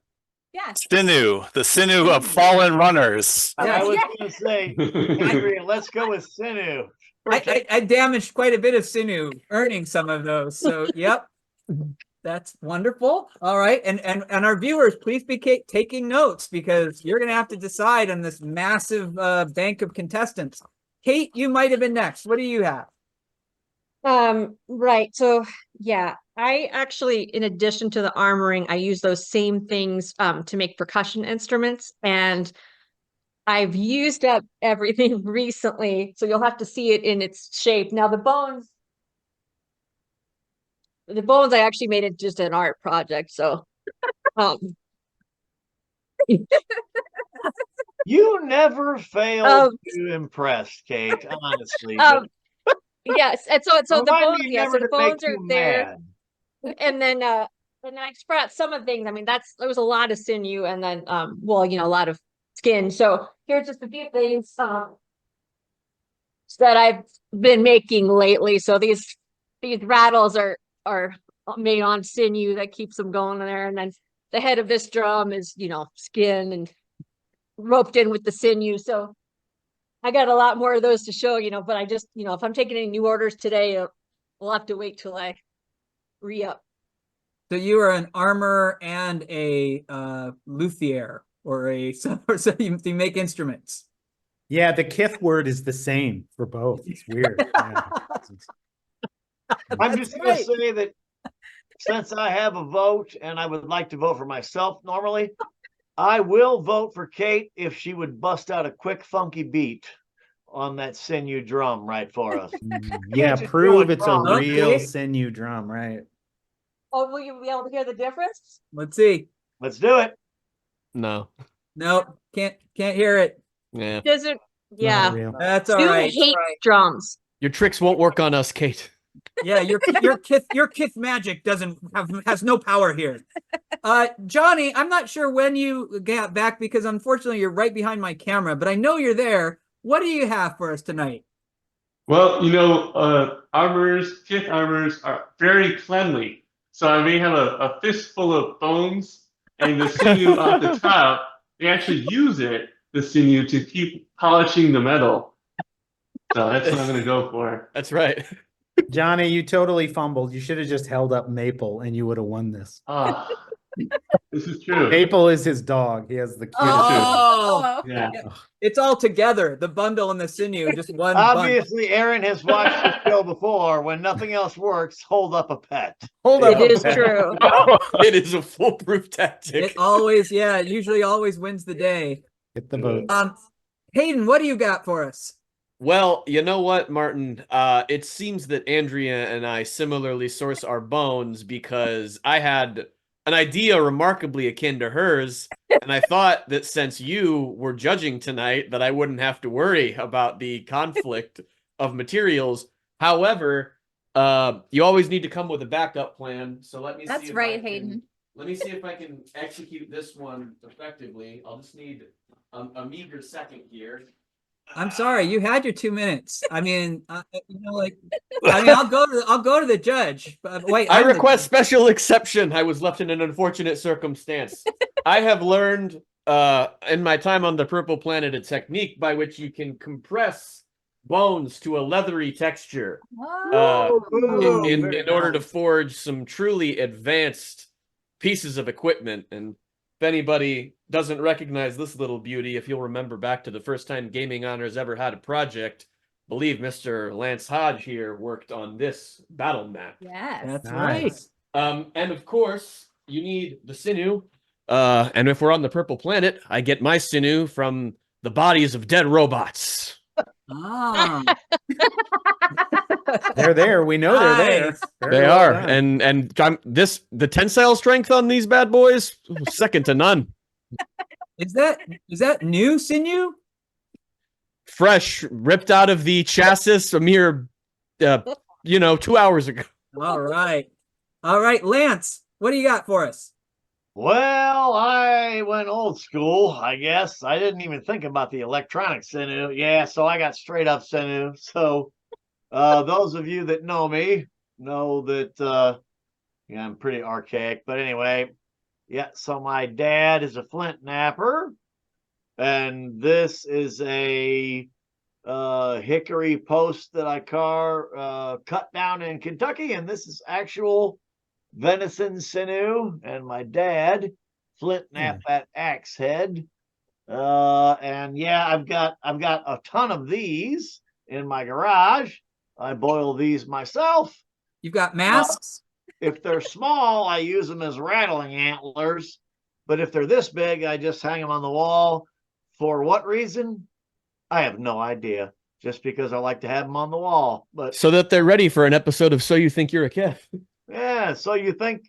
Yeah. Sinew, the sinew of fallen runners. Yeah. I was gonna say, Adrian, let's go with sinew. I damaged quite a bit of sinew earning some of those. So, yep. That's wonderful. All right. And our viewers, please be taking notes because you're going to have to decide on this massive bank of contestants. Kate, you might have been next. What do you have? Right. So yeah, I actually, in addition to the armoring, I use those same things to make percussion instruments, and I've used up everything recently, so you'll have to see it in its shape. Now the bones I actually made it just an art project, so You never failed Um, to impress, Kate, honestly. um, yes, and so the Remind bones, me yeah, so never the to make bones are you there, mad. and then I spread out some of the things. I mean, there was a lot of sinew, and then well, a lot of skin. So here's just a few things that I've been making lately. So these rattles are made on sinew that keeps them going in there, and then the head of this drum is skin and roped in with the sinew. So I got a lot more of those to show, but I just, if I'm taking any new orders today, we'll have to wait till I re-up. So you are an armor and a luthier, or so you make instruments. Yeah, the Kith word is the same for both. It's weird. Yeah. I'm That's just going to right. say that since I have a vote and I would like to vote for myself normally, I will vote for Kate if she would bust out a quick, funky beat on that sinew drum right for us. Yeah, Can't just prove do a it's a drum. real Okay. sinew drum, right? Oh, will you be able to hear the difference? Let's see. Let's do it. No. Nope, can't hear it. Yeah. Doesn't, Not yeah. real. That's all Doom right. hate drums. Your tricks won't work on us, Kate. Yeah, your Kith magic has no power here. Johnny, I'm not sure when you got back because unfortunately you're right behind my camera, but I know you're there. What do you have for us tonight? Well, Kith armors are very cleanly. So I may have a fistful of bones and the sinew off the top. They actually use the sinew, to keep polishing the metal. So that's what I'm going to go for. That's right. Johnny, you totally fumbled. You should have just held up Maple and you would have won this. Ah, this is true. Maple is his dog. He has the cutest. Oh, Yeah. it's all together. The bundle and the sinew, just one bunch. Obviously, Aaron has watched the show before. When nothing else works, hold up a pet. Hold up. It is a true. It is a foolproof tactic. It always, yeah, it usually always wins the day. Get the vote. Hayden, what do you got for us? Well, you know what, Martin? It seems that Andrea and I similarly source our bones because I had an idea remarkably akin to hers, and I thought that since you were judging tonight, that I wouldn't have to worry about the conflict of materials. However, you always need to come with a backup plan. So let me That's see if right, I can, Hayden. let me see if I can execute this one effectively. I'll just need a meager second here. I'm sorry, you had your 2 minutes. I mean, I'll go to the judge. Wait, I I'm the request judge. special exception. I was left in an unfortunate circumstance. I have learned in my time on the Purple Planet a technique by which you can compress bones to a leathery texture Ooh, in very order to nice. forge some truly advanced pieces of equipment. And if anybody doesn't recognize this little beauty, if you'll remember back to the first time Gaming Honors ever had a project, I believe Mr. Lance Hodge here worked on this battle map. Yes. That's Nice. right. And of course, you need the sinew. And if we're on the Purple Planet, I get my sinew from the bodies of dead robots. Ah, They're there. We know they're there. nice. Very They well are, done. and the tensile strength on these bad boys, second to none. Is that new sinew? Fresh, ripped out of the chassis a mere, 2 hours ago. All right, Lance, what do you got for us? Well, I went old school, I guess. I didn't even think about the electronic sinew. Yeah, so I got straight up sinew. So those of you that know me know that I'm pretty archaic. But anyway, yeah, so my dad is a flint napper, and this is a hickory post that I cut down in Kentucky, and this is actual venison sinew, and my dad flint knapped that axe head. And yeah, I've got a ton of these in my garage. I boil these myself. You've got masks. If they're small, I use them as rattling antlers. But if they're this big, I just hang them on the wall. For what reason? I have no idea. Just because I like to have them on the wall. But So that they're ready for an episode of So You Think You're a Kith. yeah, so you think.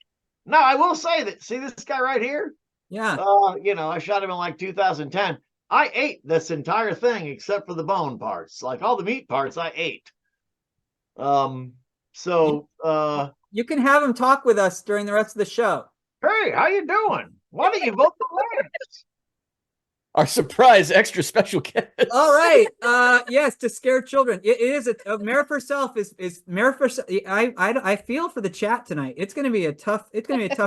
No, I will say that. See this guy right here? Yeah. I shot him in like 2010. I ate this entire thing except for the bone parts. Like all the meat parts, I ate. So You can have him talk with us during the rest of the show. hey, how you doing? Why don't you vote for Lance? Our surprise extra special guest. All right. Yes, to scare children. It is a Mare for Self is Mare for Self. I feel for the chat tonight. It's gonna be a tough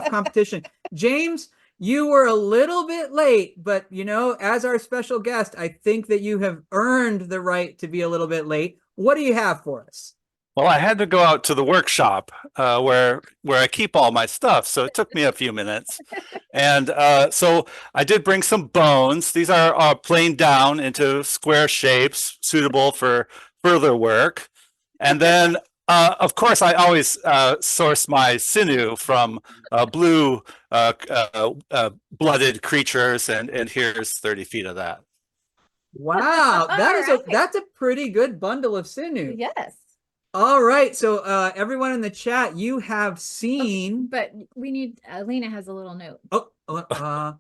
competition. James, you were a little bit late, but you know, as our special guest, I think that you have earned the right to be a little bit late. What do you have for us? Well, I had to go out to the workshop where I keep all my stuff, so it took me a few minutes. And so I did bring some bones. These are planed down into square shapes, suitable for further work. And then, of course, I always source my sinew from blue blooded creatures, and here's 30 feet of that. Wow, All that's a pretty good bundle of sinew. Yes. All right, so everyone in the chat, you have seen. But we need, Lena has a little note. Oh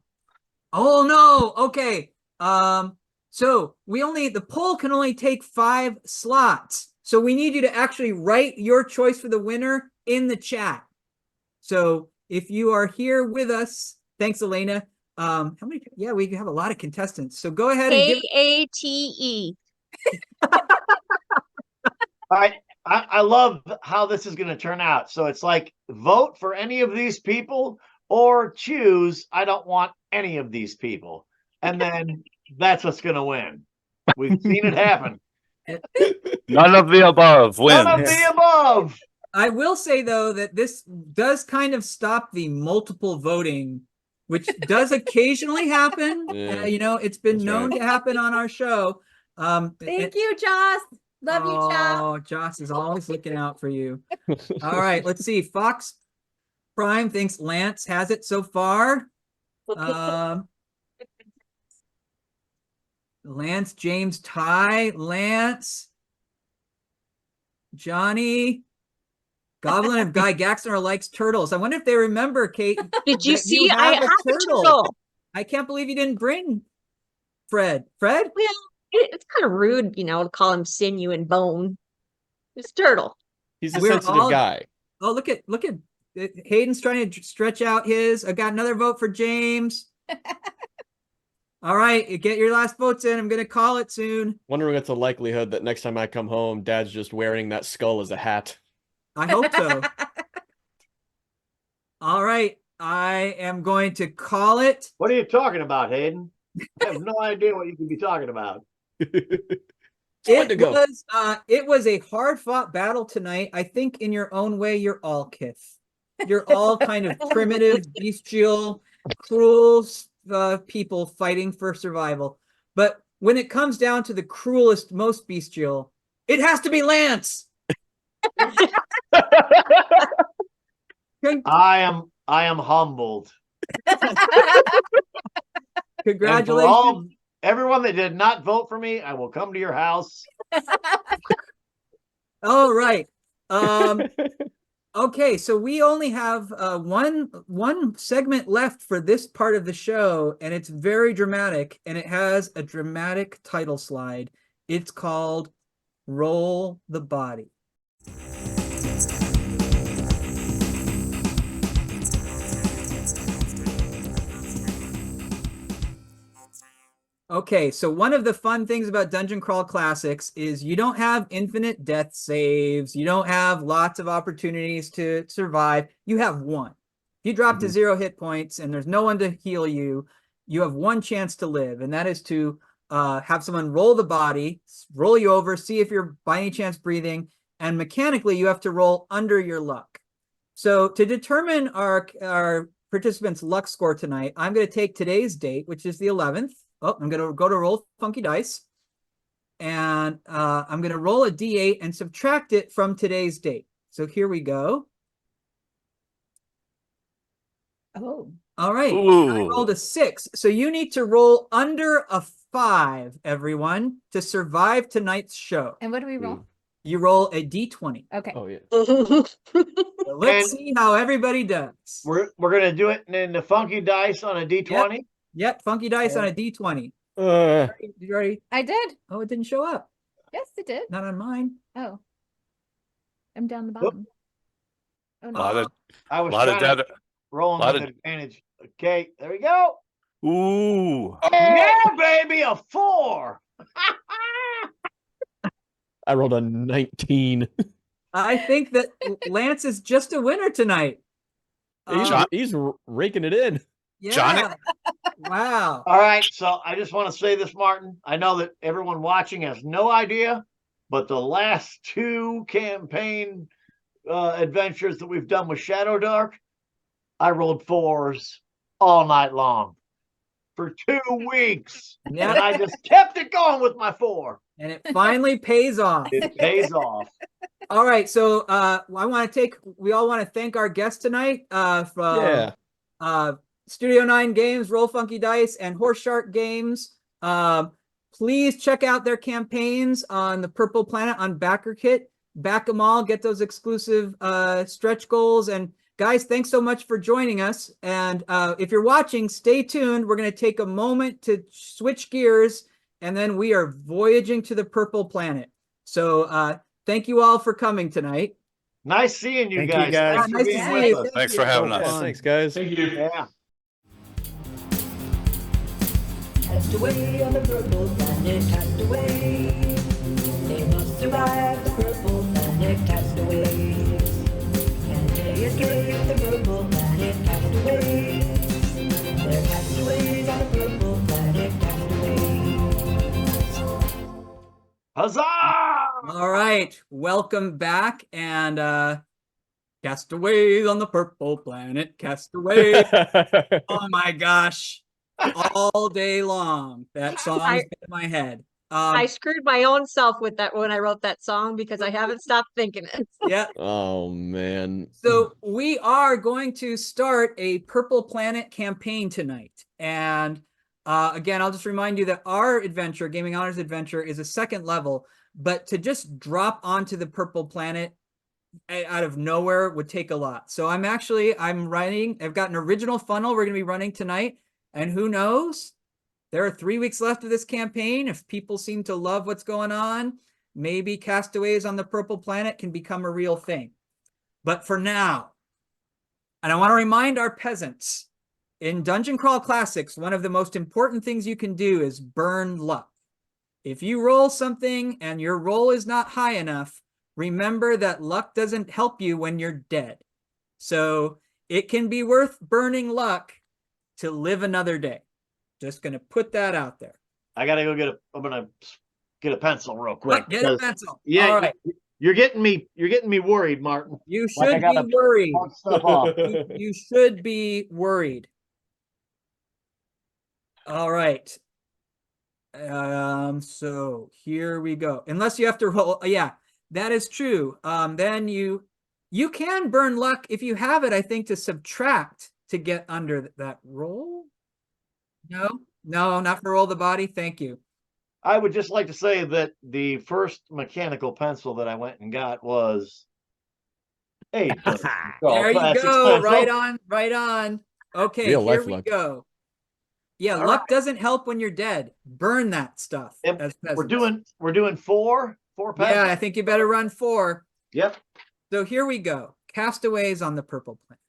no. Okay. So the poll can only take 5 slots. So we need you to actually write your choice for the winner in the chat. So if you are here with us, thanks, Elena. How many? Yeah, we have a lot of contestants. So go ahead and give. KATE. I love how this is going to turn out. So it's like vote for any of these people or choose I don't want any of these people. And then that's what's going to win. We've seen it happen. None of the above wins. None of the above. I will say, though, that this does kind of stop the multiple voting, which does occasionally happen. Yeah. You know, it's been That's known right. to happen on our show. Thank you, Joss. Love you, Joss. Oh, Joss is always looking out for you. All right, let's see. Fox Prime thinks Lance has it so far. Lance, James, Ty, Lance, Johnny, Goblin, and Guy Gaxner likes turtles. I wonder if they remember, Kate. Did you that see? have I a have a turtle. I can't believe you didn't bring Fred. Fred? Well, it's kind of rude, you know, to call him sinew and bone. It's turtle. He's a We're sensitive all- guy. Oh, look at Hayden's trying to stretch out his. I got another vote for James. All right, get your last votes in. I'm going to call it soon. Wondering what's the likelihood that next time I come home, Dad's just wearing that skull as a hat. I hope so. All right, I am going to call it. What are you talking about, Hayden? I have no idea what you could be talking about. It was a hard-fought battle tonight. I think in your own way, you're all Kith. You're all kind of primitive, bestial, cruel people fighting for survival. But when it comes down to the cruelest, most bestial, it has to be Lance. I am humbled. Congratulations. Everyone that did not vote for me, I will come to your house. All right. Okay, so we only have one segment left for this part of the show, and it's very dramatic, and it has a dramatic title slide. It's called Roll the Body. Okay, so one of the fun things about Dungeon Crawl Classics is you don't have infinite death saves. You don't have lots of opportunities to survive. You have one. If you drop to 0 hit points and there's no one to heal you, you have one chance to live, and that is to have someone roll the body, roll you over, see if you're by any chance breathing, and mechanically you have to roll under your luck. So to determine our participants' luck score tonight, I'm going to take today's date, which is the 11th. Oh, I'm going to go to roll funky dice, and I'm going to roll a D8 and subtract it from today's date. So here we go. Oh. All right. Ooh. I rolled a 6. So you need to roll under a 5, everyone, to survive tonight's show. And what do we roll? You roll a D20. Okay. Oh, yeah. So let's see how everybody does. We're gonna do it in the funky dice on a D20. Yep, funky dice on a D20. Did you already? I did. Oh, it didn't show up. Yes, it did. Not on mine. Oh, I'm down the Whoop. bottom. Oh A no. lot of I was lot of trying to dead. rolling lot with of- advantage. Okay, there we go. Ooh. Yeah, baby, a 4. I rolled a 19. I think that Lance is just a winner tonight. He's raking it in. Yeah. Johnny- Wow. All right, so I just want to say this, Martin. I know that everyone watching has no idea, but the last 2 campaign adventures that we've done with Shadow Dark, I rolled 4s all night long for 2 weeks. Yeah. And I just kept it going with my 4. And it finally pays off. It pays off. All right. So we all want to thank our guest tonight from Studio 9 Games, Roll Funky Dice, and Horse Shark Games. Please check out their campaigns on the Purple Planet on BackerKit. Back them all, get those exclusive stretch goals. And guys, thanks so much for joining us. And if you're watching, stay tuned. We're going to take a moment to switch gears, and then we are voyaging to the Purple Planet. So thank you all for coming tonight. Nice seeing you Thank you, guys. guys. Thanks for Nice to being see with you. us. Thanks for having Yeah, us. thanks, guys. Thank you. Yeah. Castaway on the purple planet, castaways. They must survive the purple planet, castaways. Can they escape the purple planet, castaways? They're castaways on the purple planet, castaways. Huzzah! All right. Welcome back. And Castaways on the Purple Planet, Castaways. Oh my gosh. All day long. That song's in my head. I screwed my own self with that when I wrote that song because I haven't stopped thinking it. Yeah. Oh man. So we are going to start a Purple Planet campaign tonight. And again, I'll just remind you that our adventure, Gaming Honors Adventure, is a 2nd level, but to just drop onto the Purple Planet out of nowhere would take a lot. So I've got an original funnel we're going to be running tonight. And who knows? There are 3 weeks left of this campaign. If people seem to love what's going on, maybe Castaways on the Purple Planet can become a real thing. But for now, and I want to remind our peasants, in Dungeon Crawl Classics, one of the most important things you can do is burn luck. If you roll something and your roll is not high enough, remember that luck doesn't help you when you're dead. So it can be worth burning luck to live another day. Just going to put that out there. I gotta go I'm gonna get a pencil real quick. Get a because- pencil. Yeah, All right. you're getting me worried, Martin. You Like I should gotta be worried. mark stuff off. You should be worried. All right. So here we go. Unless you have to roll. Yeah, that is true. Then you can burn luck if you have it, I think, to subtract to get under that roll. No, not for roll the body. Thank you. I would just like to say that the first mechanical pencil that I went and got was a There you go. Right on. Okay, Real here life we luck. go. Yeah, All luck doesn't help when you're dead. Burn that stuff. And as we're peasants. doing four Yeah, pencils. I think you better run 4. Yep. So here we go. Castaways on the Purple Planet.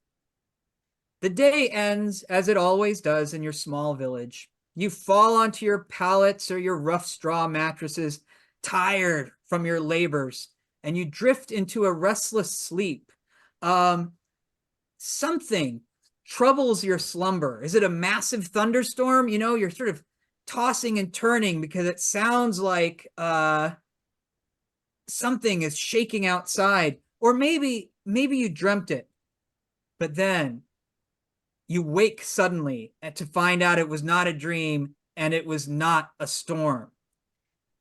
The day ends as it always does in your small village. You fall onto your pallets or your rough straw mattresses, tired from your labors, and you drift into a restless sleep. Something troubles your slumber. Is it a massive thunderstorm? You know, you're sort of tossing and turning because it sounds like something is shaking outside. Or maybe you dreamt it, but then you wake suddenly to find out it was not a dream and it was not a storm.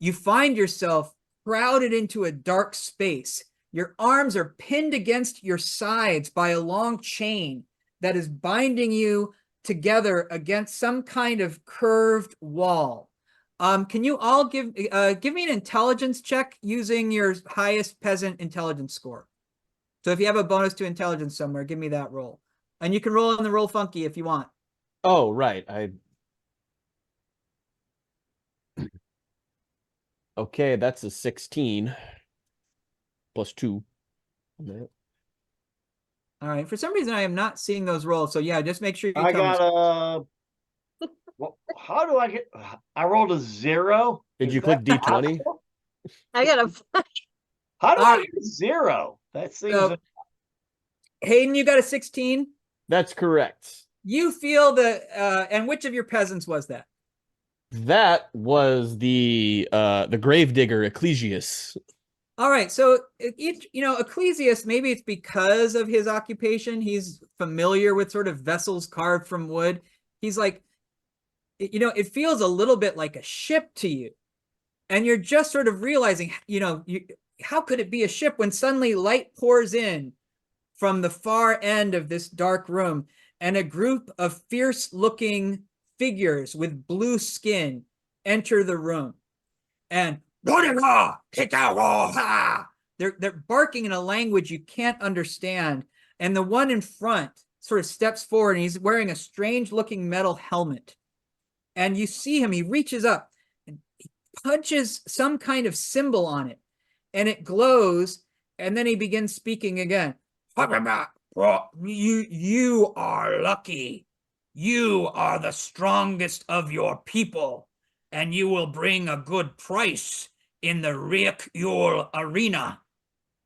You find yourself crowded into a dark space. Your arms are pinned against your sides by a long chain that is binding you together against some kind of curved wall. Can you all give me an intelligence check using your highest peasant intelligence score? So if you have a bonus to intelligence somewhere, give me that roll. And you can roll on the roll funky if you want. Oh, right. Okay, that's a 16 plus 2. All right. For some reason, I am not seeing those rolls. So yeah, just make sure you I tell me. got a. How do I get? I rolled a 0. Did Is you click that D20? possible? I got a How do All I right. get a 0? That seems. So, Hayden, you got a 16. That's correct. You feel and which of your peasants was that? That was the gravedigger Ecclesius. All right, so Ecclesius, maybe it's because of his occupation. He's familiar with sort of vessels carved from wood. He's like, it feels a little bit like a ship to you. And you're just sort of realizing, how could it be a ship when suddenly light pours in from the far end of this dark room and a group of fierce looking figures with blue skin enter the room. And they're barking in a language you can't understand. And the one in front sort of steps forward and he's wearing a strange looking metal helmet. And you see him, he reaches up and he punches some kind of symbol on it and it glows. And then he begins speaking again. You are lucky. You are the strongest of your people, and you will bring a good price in the Riek arena,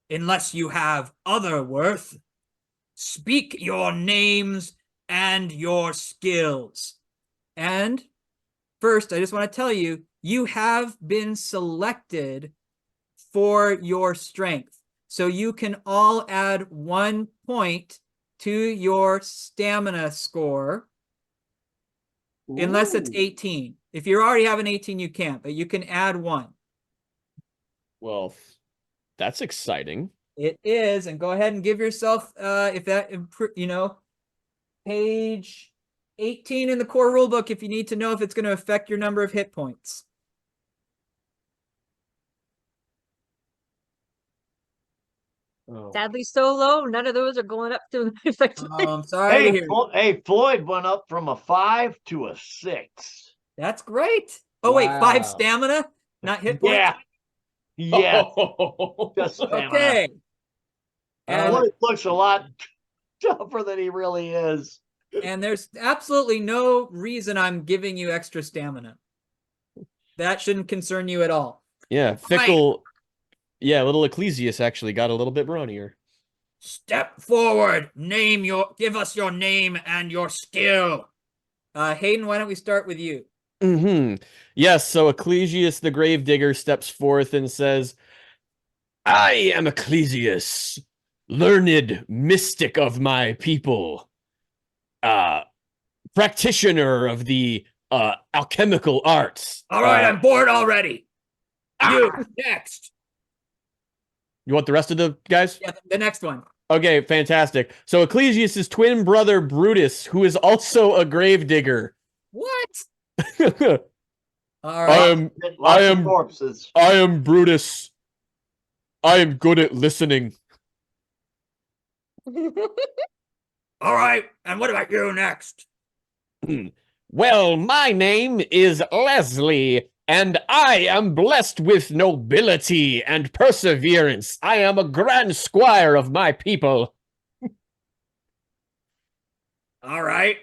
unless you have other worth. Speak your names and your skills. And first, I just want to tell you, you have been selected for your strength. So you can all add 1 point to your stamina score, unless it's 18. If you already have an 18, you can't, but you can add 1. Well, that's exciting. It is, and go ahead and give yourself, page 18 in the core rulebook if you need to know if it's going to affect your number of hit points. sadly so low. None of those are going up to effective. I'm sorry to hear. Hey, Floyd went up from a 5 to a 6. That's great. Oh, wait, 5 Wow. stamina, not hit points? Yeah. Yeah. Oh. Just stamina. Okay. And Floyd looks a lot tougher than he really is. And there's absolutely no reason I'm giving you extra stamina. That shouldn't concern you at all. Yeah, fickle. Yeah, little Ecclesius actually got a little bit brawnier. Step forward. Give us your name and your skill. Hayden, why don't we start with you? Yes, so Ecclesius the gravedigger steps forth and says, I am Ecclesius, learned mystic of my people, practitioner of the alchemical arts. All right, I'm bored already. You, next. You want the rest of the guys? Yeah, the next one. Okay, fantastic. So Ecclesius' twin brother Brutus, who is also a gravedigger. What? I All right. Lots of corpses. am Brutus. I am good at listening. All right, and what about you next? Well, my name is Leslie, and I am blessed with nobility and perseverance. I am a grand squire of my people. All right.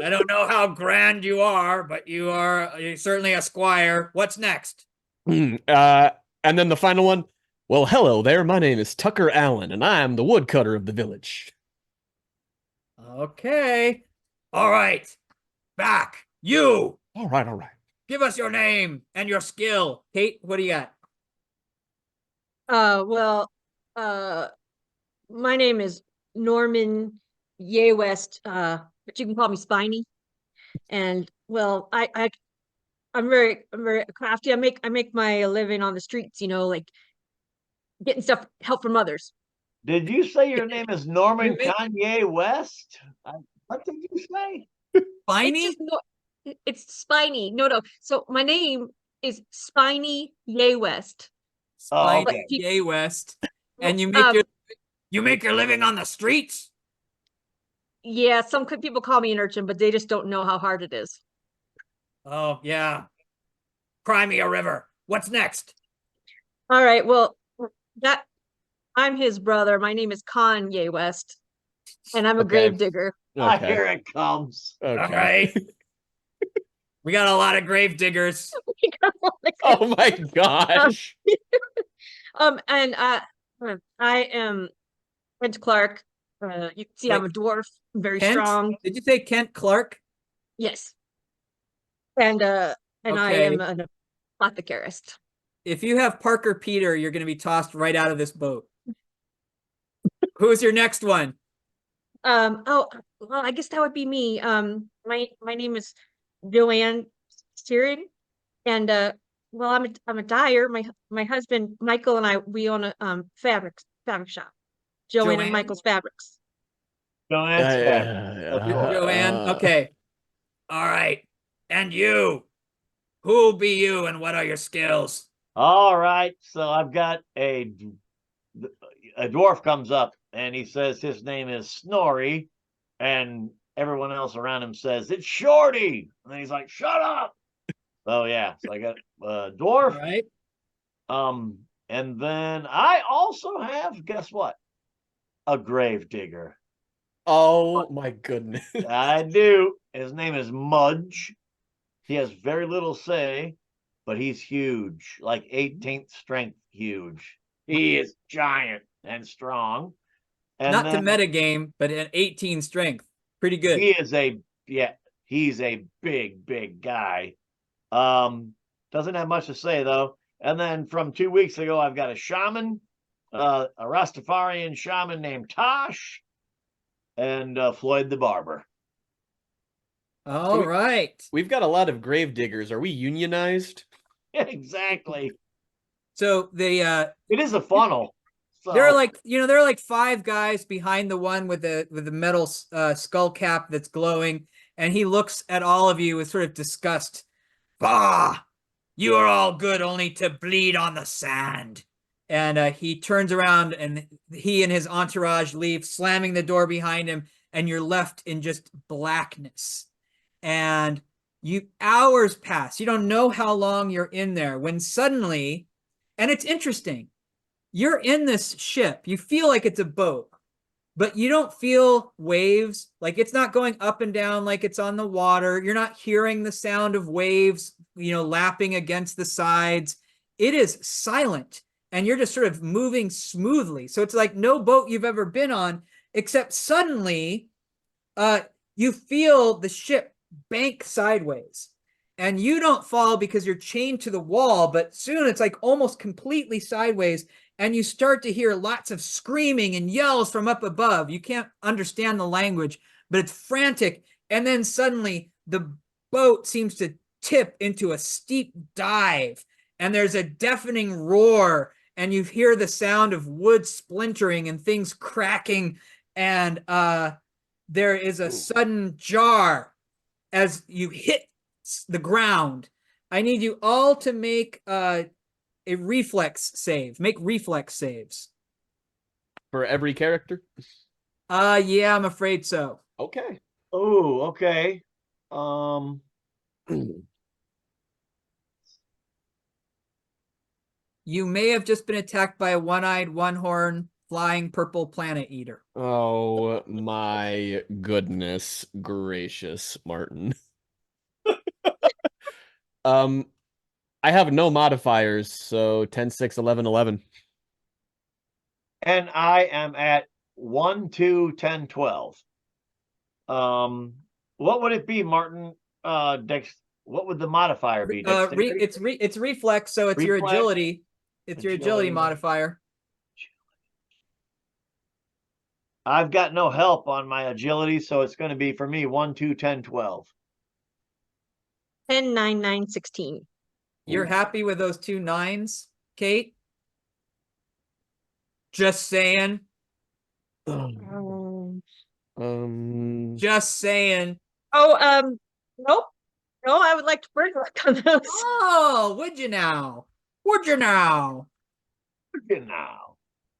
I don't know how grand you are, but you're certainly a squire. What's next? And then the final one. Well, hello there. My name is Tucker Allen, and I am the woodcutter of the village. Okay. All right. Back. You. All right. Give us your name and your skill. Kate, what do you got? My name is Norman Ye West, but you can call me Spiny. And well, I'm very crafty. I make my living on the streets, like getting help from others. Did you say your name is Norman Kanye West? What did you say? Spiny? It's Spiny. No. So my name is Spiny Ye West. Spiny okay. Ye West. And you make your living on the streets? Yeah, some people call me an urchin, but they just don't know how hard it is. Oh, yeah. Cry me a river. What's next? All right. Well, that I'm his brother. My name is Kanye West, and I'm a Okay. grave digger. I Okay. hear it comes. All Okay. right. We got a lot of grave diggers. Oh my gosh. And I am Kent Clark. You can see I'm a Wait, dwarf, very Kent? strong. Did you say Kent Clark? Yes. And I Okay. am an apothecarist. If you have Parker Peter, you're going to be tossed right out of this boat. Who's your next one? Oh, well, I guess that would be me. My name is Joanne Steering, and well, I'm a dyer. My husband Michael and I we own a fabric shop. Joanne and Joanne? Michael's Fabrics. Joanne's fabulous. Of course. Joanne? Okay. All right. And you? Who be you and what are your skills? All right. So I've got a dwarf comes up and he says his name is Snorri, and everyone else around him says it's Shorty. And then he's like, shut up. So yeah, so I got a dwarf. All right. And then I also have, guess what? A grave digger. Oh my goodness. I do. His name is Mudge. He has very little say, but he's huge, like 18th strength huge. He is giant and strong. And Not to then metagame, but at 18 strength. Pretty good. he is he's a big guy. Doesn't have much to say though. And then from 2 weeks ago, I've got a shaman, a Rastafarian shaman named Tosh, and Floyd the barber. All right. We've got a lot of grave diggers. Are we unionized? Exactly. So they It is a funnel. So there are like, there are like 5 guys behind the one with the metal skull cap that's glowing, and he looks at all of you with sort of disgust. Bah! You are all good only to bleed on the sand. And he turns around and he and his entourage leave, slamming the door behind him, and you're left in just blackness. And hours pass. You don't know how long you're in there when suddenly, and it's interesting, you're in this ship. You feel like it's a boat, but you don't feel waves. Like it's not going up and down like it's on the water. You're not hearing the sound of waves, lapping against the sides. It is silent, and you're just sort of moving smoothly. So it's like no boat you've ever been on, except suddenly you feel the ship bank sideways. And you don't fall because you're chained to the wall, but soon it's like almost completely sideways, and you start to hear lots of screaming and yells from up above. You can't understand the language, but it's frantic. And then suddenly the boat seems to tip into a steep dive, and there's a deafening roar, and you hear the sound of wood splintering and things cracking, and there is a sudden jar as you hit the ground. I need you all to make a reflex save. Make reflex saves. For every character? Yeah, I'm afraid so. Okay. oh, okay. You may have just been attacked by a one-eyed, one-horn, flying purple planet eater. Oh my goodness gracious, Martin. I have no modifiers, so 10, 6, 11, 11. And I am at 1, 2, 10, 12. What would it be, Martin? What would the modifier be? Dexterity? It's reflex, so it's your Reflex? agility. It's your agility Agility. modifier. I've got no help on my agility, so it's going to be for me 1, 2, 10, 12. 10, 9, 9, 16. You're happy with those 2 9s, Kate? Just saying. Um, Just saying. Nope. No, I would like to bird luck on those. Oh, would you now? Would you now? Good now.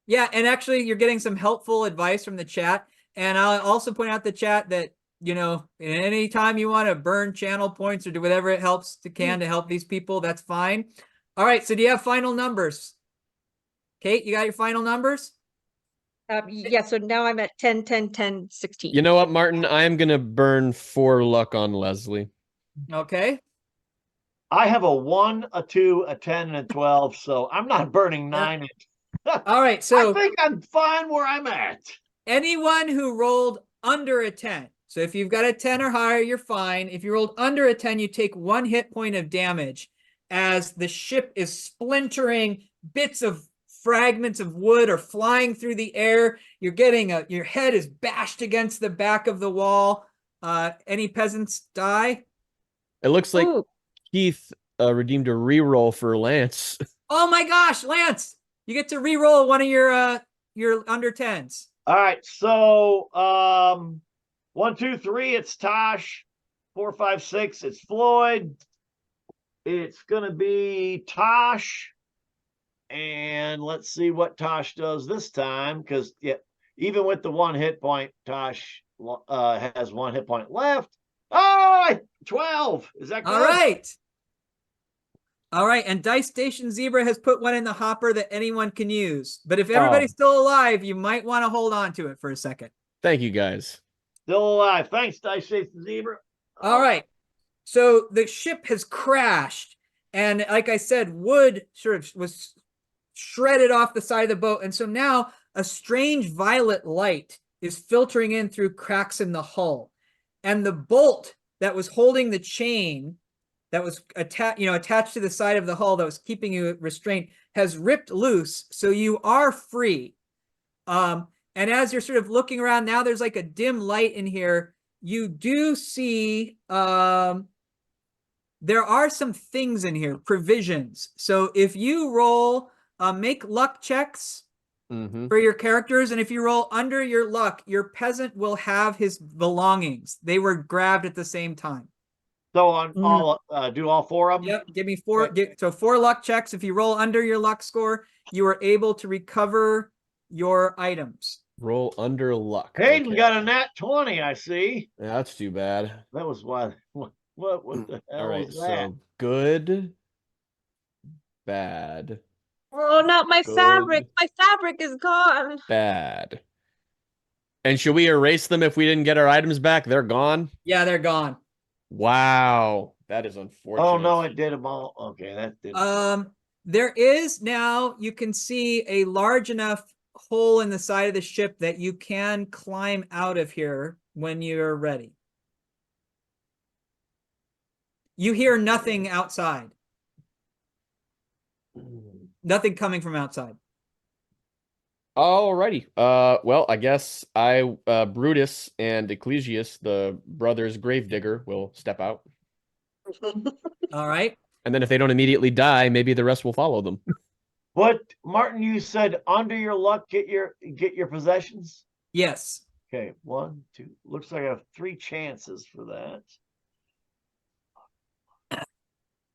Yeah, and actually, you're getting some helpful advice from the chat. And I'll also point out the chat that you know, anytime you want to burn channel points or do whatever it can to help these people, that's fine. All right, so do you have final numbers? Kate, you got your final numbers? Yeah, so now I'm at 10, 10, 10, 16. You know what, Martin? I'm gonna burn 4 luck on Leslie. Okay. I have a 1, a 2, a 10, and a 12, so I'm not burning Yeah. 9. All right, I so think I'm fine where I'm at. anyone who rolled under a 10. So if you've got a 10 or higher, you're fine. If you rolled under a 10, you take 1 hit point of damage as the ship is splintering. Bits of fragments of wood are flying through the air. You're getting your head is bashed against the back of the wall. Any peasants die? It looks like Ooh, Keith redeemed a reroll for Lance. Oh my gosh, Lance, you get to re-roll one of your under 10s. All right, so 1, 2, 3, it's Tosh. 4, 5, 6, it's Floyd. It's gonna be Tosh. And let's see what Tosh does this time, because yeah, even with the 1 hit point, Tosh has 1 hit point left. Oh, 12. Is that good? All right. All right, and Dice Station Zebra has put one in the hopper that anyone can use. But if everybody's still alive, you might want to hold on to it for a second. Thank you, guys. Still alive. Thanks, Dice Station Zebra. All right. So the ship has crashed, and like I said, wood sort of was shredded off the side of the boat. And so now a strange violet light is filtering in through cracks in the hull. And the bolt that was holding the chain that was attached to the side of the hull that was keeping you restrained has ripped loose, so you are free. And as you're sort of looking around now, there's like a dim light in here. You do see there are some things in here, provisions. So if you roll, make luck checks for your characters, and if you roll under your luck, your peasant will have his belongings. They were grabbed at the same time. So on all do all 4 of them? Yep, give me 4. So 4 luck checks. If you roll under your luck score, you are able to recover your items. Roll under luck. Hayden got a nat 20, I see. Yeah, that's too bad. That was what the hell All right, was that? so good, bad, oh, not my Good. fabric. My fabric is gone. bad. And should we erase them if we didn't get our items back? They're gone? Yeah, they're gone. Wow. That is unfortunate. Oh no, it did them all. Okay, that did. There is now, you can see a large enough hole in the side of the ship that you can climb out of here when you're ready. You hear nothing outside. Nothing coming from outside. Alrighty. Well, I guess Brutus and Ecclesius, the brothers Gravedigger, will step out. All right. And then if they don't immediately die, maybe the rest will follow them. What, Martin, you said under your luck, get your possessions? Yes. Okay, 1, 2. Looks like I have 3 chances for that.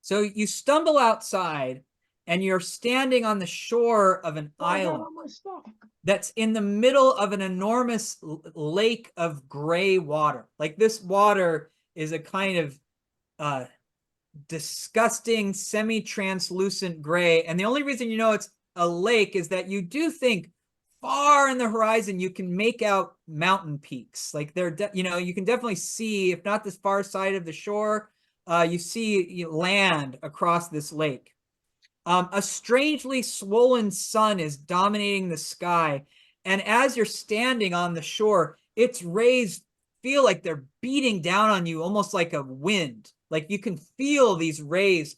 So you stumble outside and you're standing on the shore of an Oh, I got island all my stuff. that's in the middle of an enormous lake of gray water. Like this water is a kind of disgusting semi-translucent gray. And the only reason you know it's a lake is that you do think far in the horizon you can make out mountain peaks. Like they're you can definitely see, if not this far side of the shore, you see land across this lake. A strangely swollen sun is dominating the sky, and as you're standing on the shore, its rays feel like they're beating down on you almost like a wind. Like you can feel these rays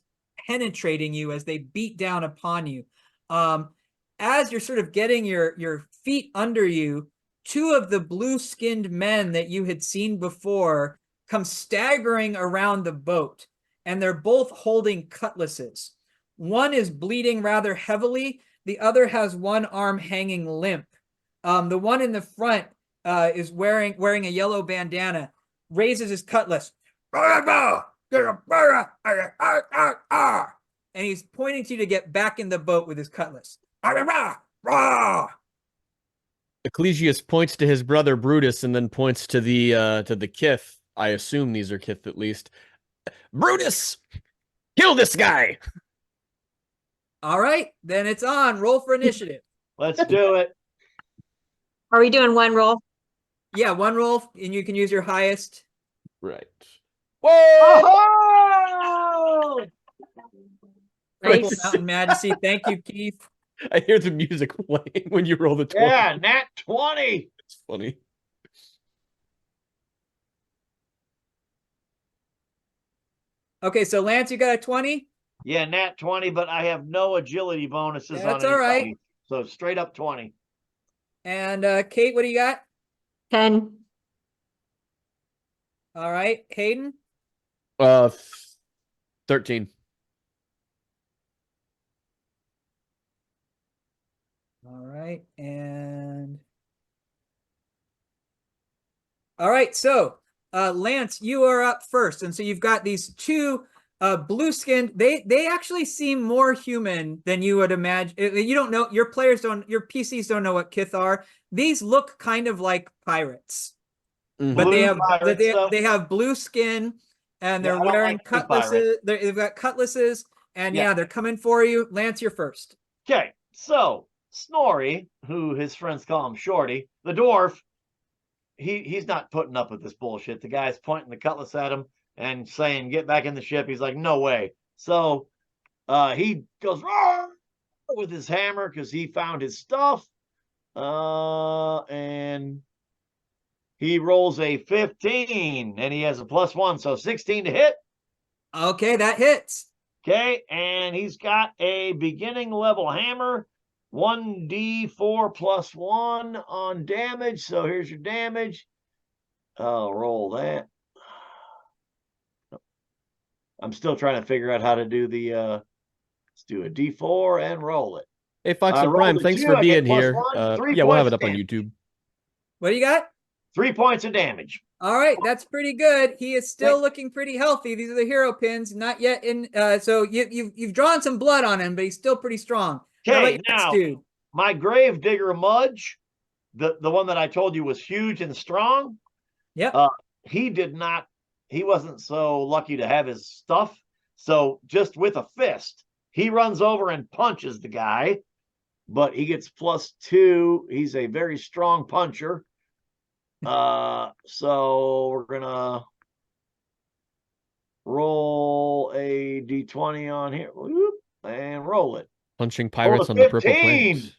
penetrating you as they beat down upon you. As you're sort of getting your feet under you, 2 of the blue-skinned men that you had seen before come staggering around the boat, and they're both holding cutlasses. One is bleeding rather heavily. The other has one arm hanging limp. The one in the front is wearing a yellow bandana, raises his cutlass. And he's pointing to you to get back in the boat with his cutlass. Ecclesius points to his brother Brutus and then points to the Kith. I assume these are Kith at least. Brutus, kill this guy. All right, then it's on. Roll for initiative. Let's do it. Are we doing one roll? Yeah, one roll, and you can use your highest. Right. Whoa! Oh! Purple Nice. Mountain Majesty. Thank you, Keith. I hear the music playing when you roll the 20. Yeah, nat 20. It's funny. Okay, so Lance, you got a 20? Yeah, nat 20, but I have no agility bonuses That's on all right. anybody. So straight up 20. And Kate, what do you got? 10. All right, Hayden? 13. All right, and all right, so Lance, you are up first, and so you've got these two blue skinned. They actually seem more human than you would imagine. You don't know, your PCs don't know what Kith are. These look kind of like pirates, but Blue they have pirates, though? they have blue skin, and Yeah, they're I don't wearing like blue cutlasses. They've got cutlasses, and Yeah. yeah, they're coming for you. Lance, you're first. Okay, so Snorri, who his friends call him Shorty, the dwarf, he's not putting up with this bullshit. The guy's pointing the cutlass at him and saying, "Get back in the ship." He's like, "No way." So he goes "Roar!" with his hammer because he found his stuff. And he rolls a 15 and he has a +1, so 16 to hit. Okay, that hits. Okay, and he's got a beginning level hammer, 1d4 +1 on damage. So here's your damage. I'll roll that. I'm still trying to figure out how to do the let's do a d4 and roll it. Hey, Fox I and Prime, rolled a thanks 2, for I get being here. +1, 3 Yeah, we'll have points it up on damage. YouTube. What do you got? 3 points of damage. All right, that's pretty good. He is still Wait. looking pretty healthy. These are the hero pins, not yet in. So you've drawn some blood on him, but he's still pretty strong. How about Okay, your next now dude? my grave digger Mudge, the one that I told you was huge and strong. Yep. He wasn't so lucky to have his stuff. So just with a fist, he runs over and punches the guy, but he gets +2. He's a very strong puncher. So we're gonna roll a d20 on here. Whoop, and roll it. Punching Roll pirates a on the Purple 15. Planet.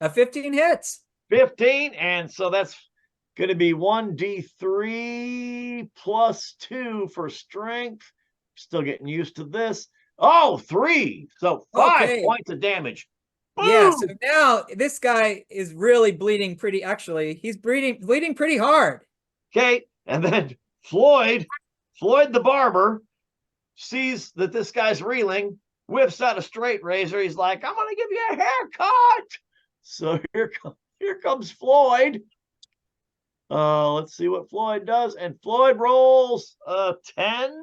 A 15 hits. 15, and so that's going to be 1d3 +2 for strength. Still getting used to this. Oh, 3. So 5 Okay. points of damage. Yeah. Boom! So now this guy is really bleeding pretty. Actually, he's bleeding pretty hard. Okay, and then Floyd the barber, sees that this guy's reeling, whips out a straight razor. He's like, "I'm going to give you a haircut." So here comes Floyd. Let's see what Floyd does. And Floyd rolls a 10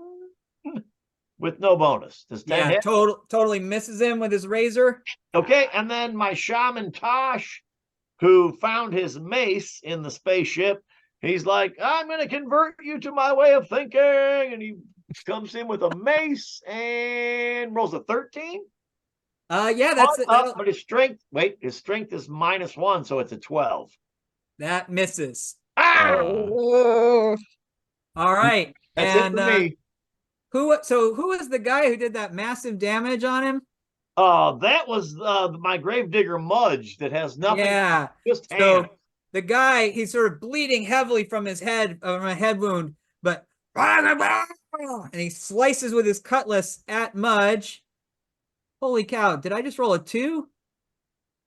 with no bonus. Does 10 Yeah, hit? totally misses him with his razor. Okay, and then my shaman Tosh, who found his mace in the spaceship, he's like, "I'm going to convert you to my way of thinking." And he comes in with a mace and rolls a 13. Yeah, that's Up, but his strength is -1, so it's a 12. that misses. Ah! Oh. All right. That's and it for me. who was the guy who did that massive damage on him? That was my gravedigger Mudge that has nothing. Yeah. Just So hand. the guy, he's sort of bleeding heavily from his head, from a head wound, but and he slices with his cutlass at Mudge. Holy cow! Did I just roll a 2?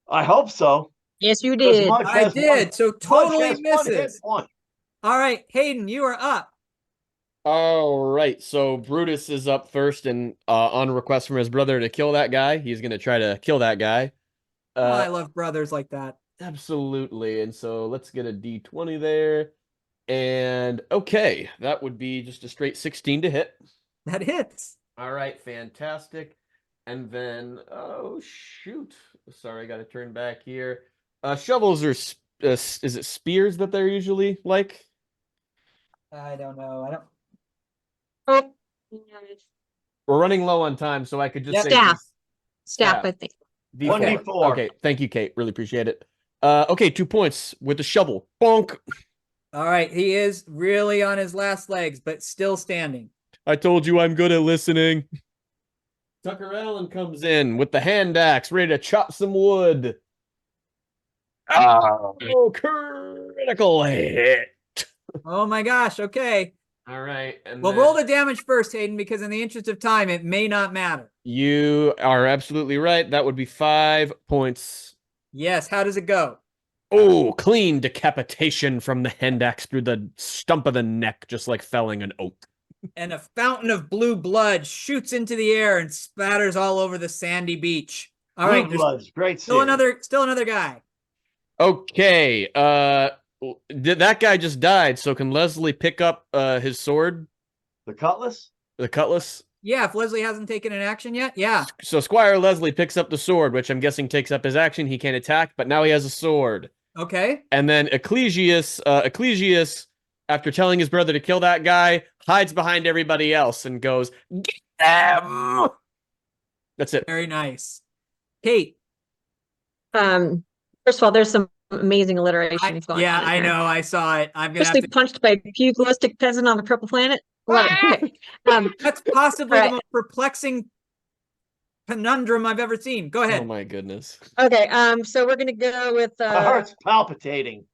I hope so. Yes, you 'Cause did. Mudge I has did. So Mudge totally has 1 hit misses. point. All right, Hayden, you are up. All right, so Brutus is up first, and on request from his brother to kill that guy, he's going to try to kill that guy. Oh, I love brothers like that. Absolutely, and so let's get a d20 there. And okay, that would be just a straight 16 to hit. That hits. All right, fantastic. And then, oh shoot, sorry, I got to turn back here. Shovels are is it spears that they're usually like? I don't know. I don't. Oh, We're running low on time, so I could just Yep. say staff. Staff, Staff. I think. D4. 1d4. Okay, thank you, Kate. Really appreciate it. Okay, 2 points with the shovel. Bonk. All right, he is really on his last legs, but still standing. I told you I'm good at listening. Tucker Allen comes in with the hand axe, ready to chop some wood. Oh, critical hit. Oh my gosh. Okay. All right. And Well, then roll the damage first, Hayden, because in the interest of time, it may not matter. you are absolutely right. That would be 5 points. Yes. How does it go? Oh, clean decapitation from the hand axe through the stump of the neck, just like felling an oak. And a fountain of blue blood shoots into the air and spatters all over the sandy beach. All Blue right, there's Bloods, great still series. another guy. Okay. That guy just died, so can Leslie pick up his sword, The Cutlass? the cutlass? Yeah, if Leslie hasn't taken an action yet, yeah. So Squire Leslie picks up the sword, which I'm guessing takes up his action. He can't attack, but now he has a sword. Okay. And then Ecclesius, after telling his brother to kill that guy, hides behind everybody else and goes, "Get them!" That's it. Very nice. Kate. First of all, there's some amazing alliteration going Yeah, on in I here. know. I saw it. I'm gonna have Especially to. punched by a pugilistic peasant on the Purple Planet. Love it. Okay. That's possibly All the right. most perplexing conundrum I've ever seen. Go ahead. Oh my goodness. Okay, so we're gonna go with My heart's palpitating.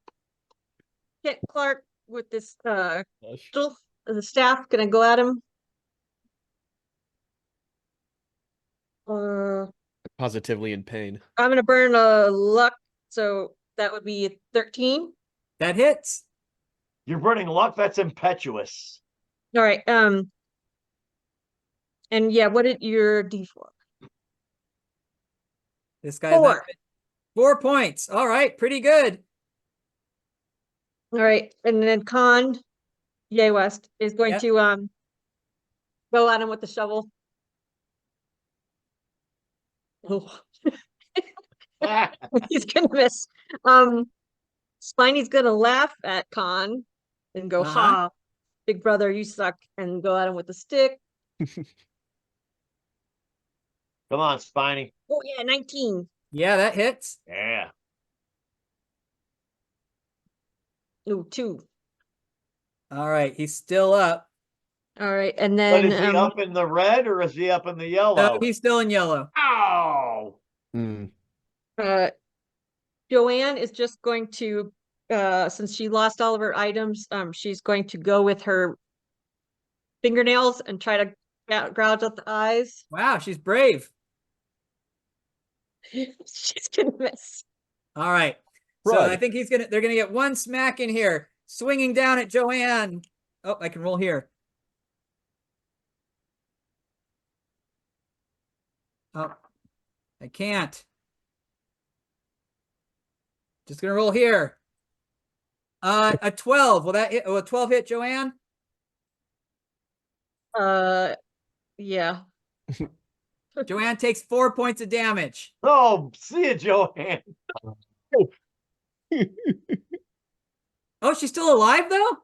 Kit Clark with this Gosh. the staff. Gonna go at him. Positively in pain. I'm gonna burn a luck, so that would be 13. That hits. You're burning luck? That's impetuous. All right. And yeah, what did your D4? This guy's not 4. 4 points. All right, pretty good. All right, and then Con, Yay West is going Yep. to go at him with the shovel. Oh, he's gonna miss. Spiney's gonna laugh at Con and go, Uh-huh. "Ha, big brother, you suck," and go at him with the stick. Come on, Spiny. Oh yeah, 19. Yeah, that hits. Yeah. Ooh, 2. All right, he's still up. All right, and But then is he up in the red or is he up in the No, yellow? he's still in yellow. Ow! Hmm. Joanne is just going to since she lost all of her items, she's going to go with her fingernails and try to gouge out the eyes. Wow, she's brave. She's gonna miss. All right. So Crud. I think they're gonna get one smack in here, swinging down at Joanne. Oh, I can roll here. Oh, I can't. Just gonna roll here. A 12. Will that hit? Oh, a 12 hit Joanne? Yeah. Joanne takes 4 points of damage. Oh, see you, Joanne. Oh, she's still alive though?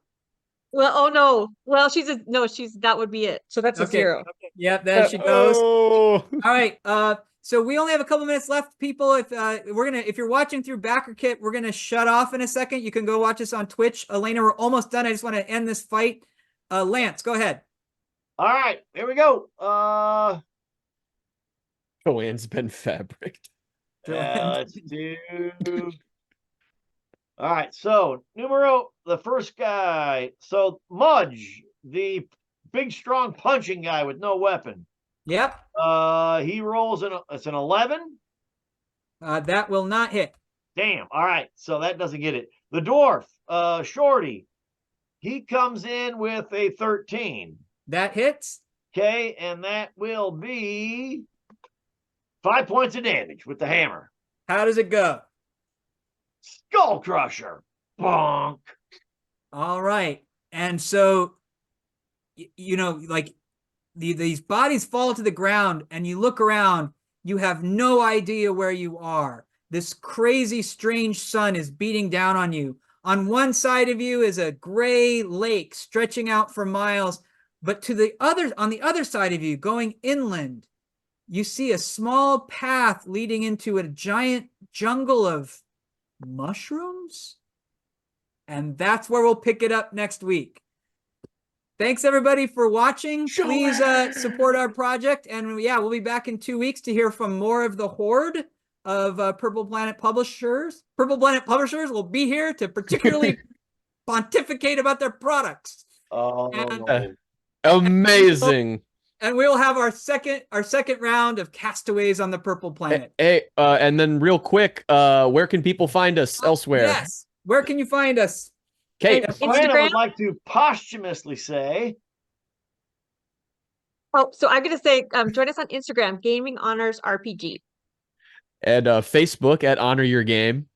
Well, oh no. Well, that would be it. So that's a Okay. 0. Yep, there she goes. Oh. All right. So we only have a couple minutes left, people. If you're watching through BackerKit, we're gonna shut off in a second. You can go watch us on Twitch. Elena, we're almost done. I just want to end this fight. Lance, go ahead. All right, here we go. Joanne's been fabricked. Let's do. All right, so the first guy. So Mudge, the big, strong punching guy with no weapon. Yep. He rolls it's an 11. That will not hit. Damn. All right, so that doesn't get it. The dwarf, Shorty, he comes in with a 13. That hits. Okay, and that will be 5 points of damage with the hammer. How does it go? Skull Crusher. Bonk. All right. And so, like these bodies fall to the ground and you look around, you have no idea where you are. this crazy, strange sun is beating down on you. On one side of you is a gray lake stretching out for miles, but on the other side of you, going inland, you see a small path leading into a giant jungle of mushrooms. And that's where we'll pick it up next week. Thanks everybody for watching. Please support our project. And yeah, we'll be back in 2 weeks to hear from more of the horde of Purple Planet publishers. Purple Planet publishers will be here to particularly pontificate about their products. Oh, And- Amazing. And we'll have our second round of Castaways on the Purple Planet. Hey, and then real quick, where can people find us elsewhere? Yes. Where can you find us? Kate. And Joanna Instagram? would like to posthumously say, Oh, so I'm gonna say, join us on Instagram, Gaming Honors RPG. And Facebook at Honor Your Game.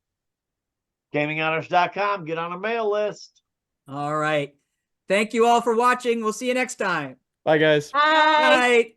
gaminghonors.com, get on a mail list. All right. Thank you all for watching. We'll see you next time. Bye, guys. Bye. Bye.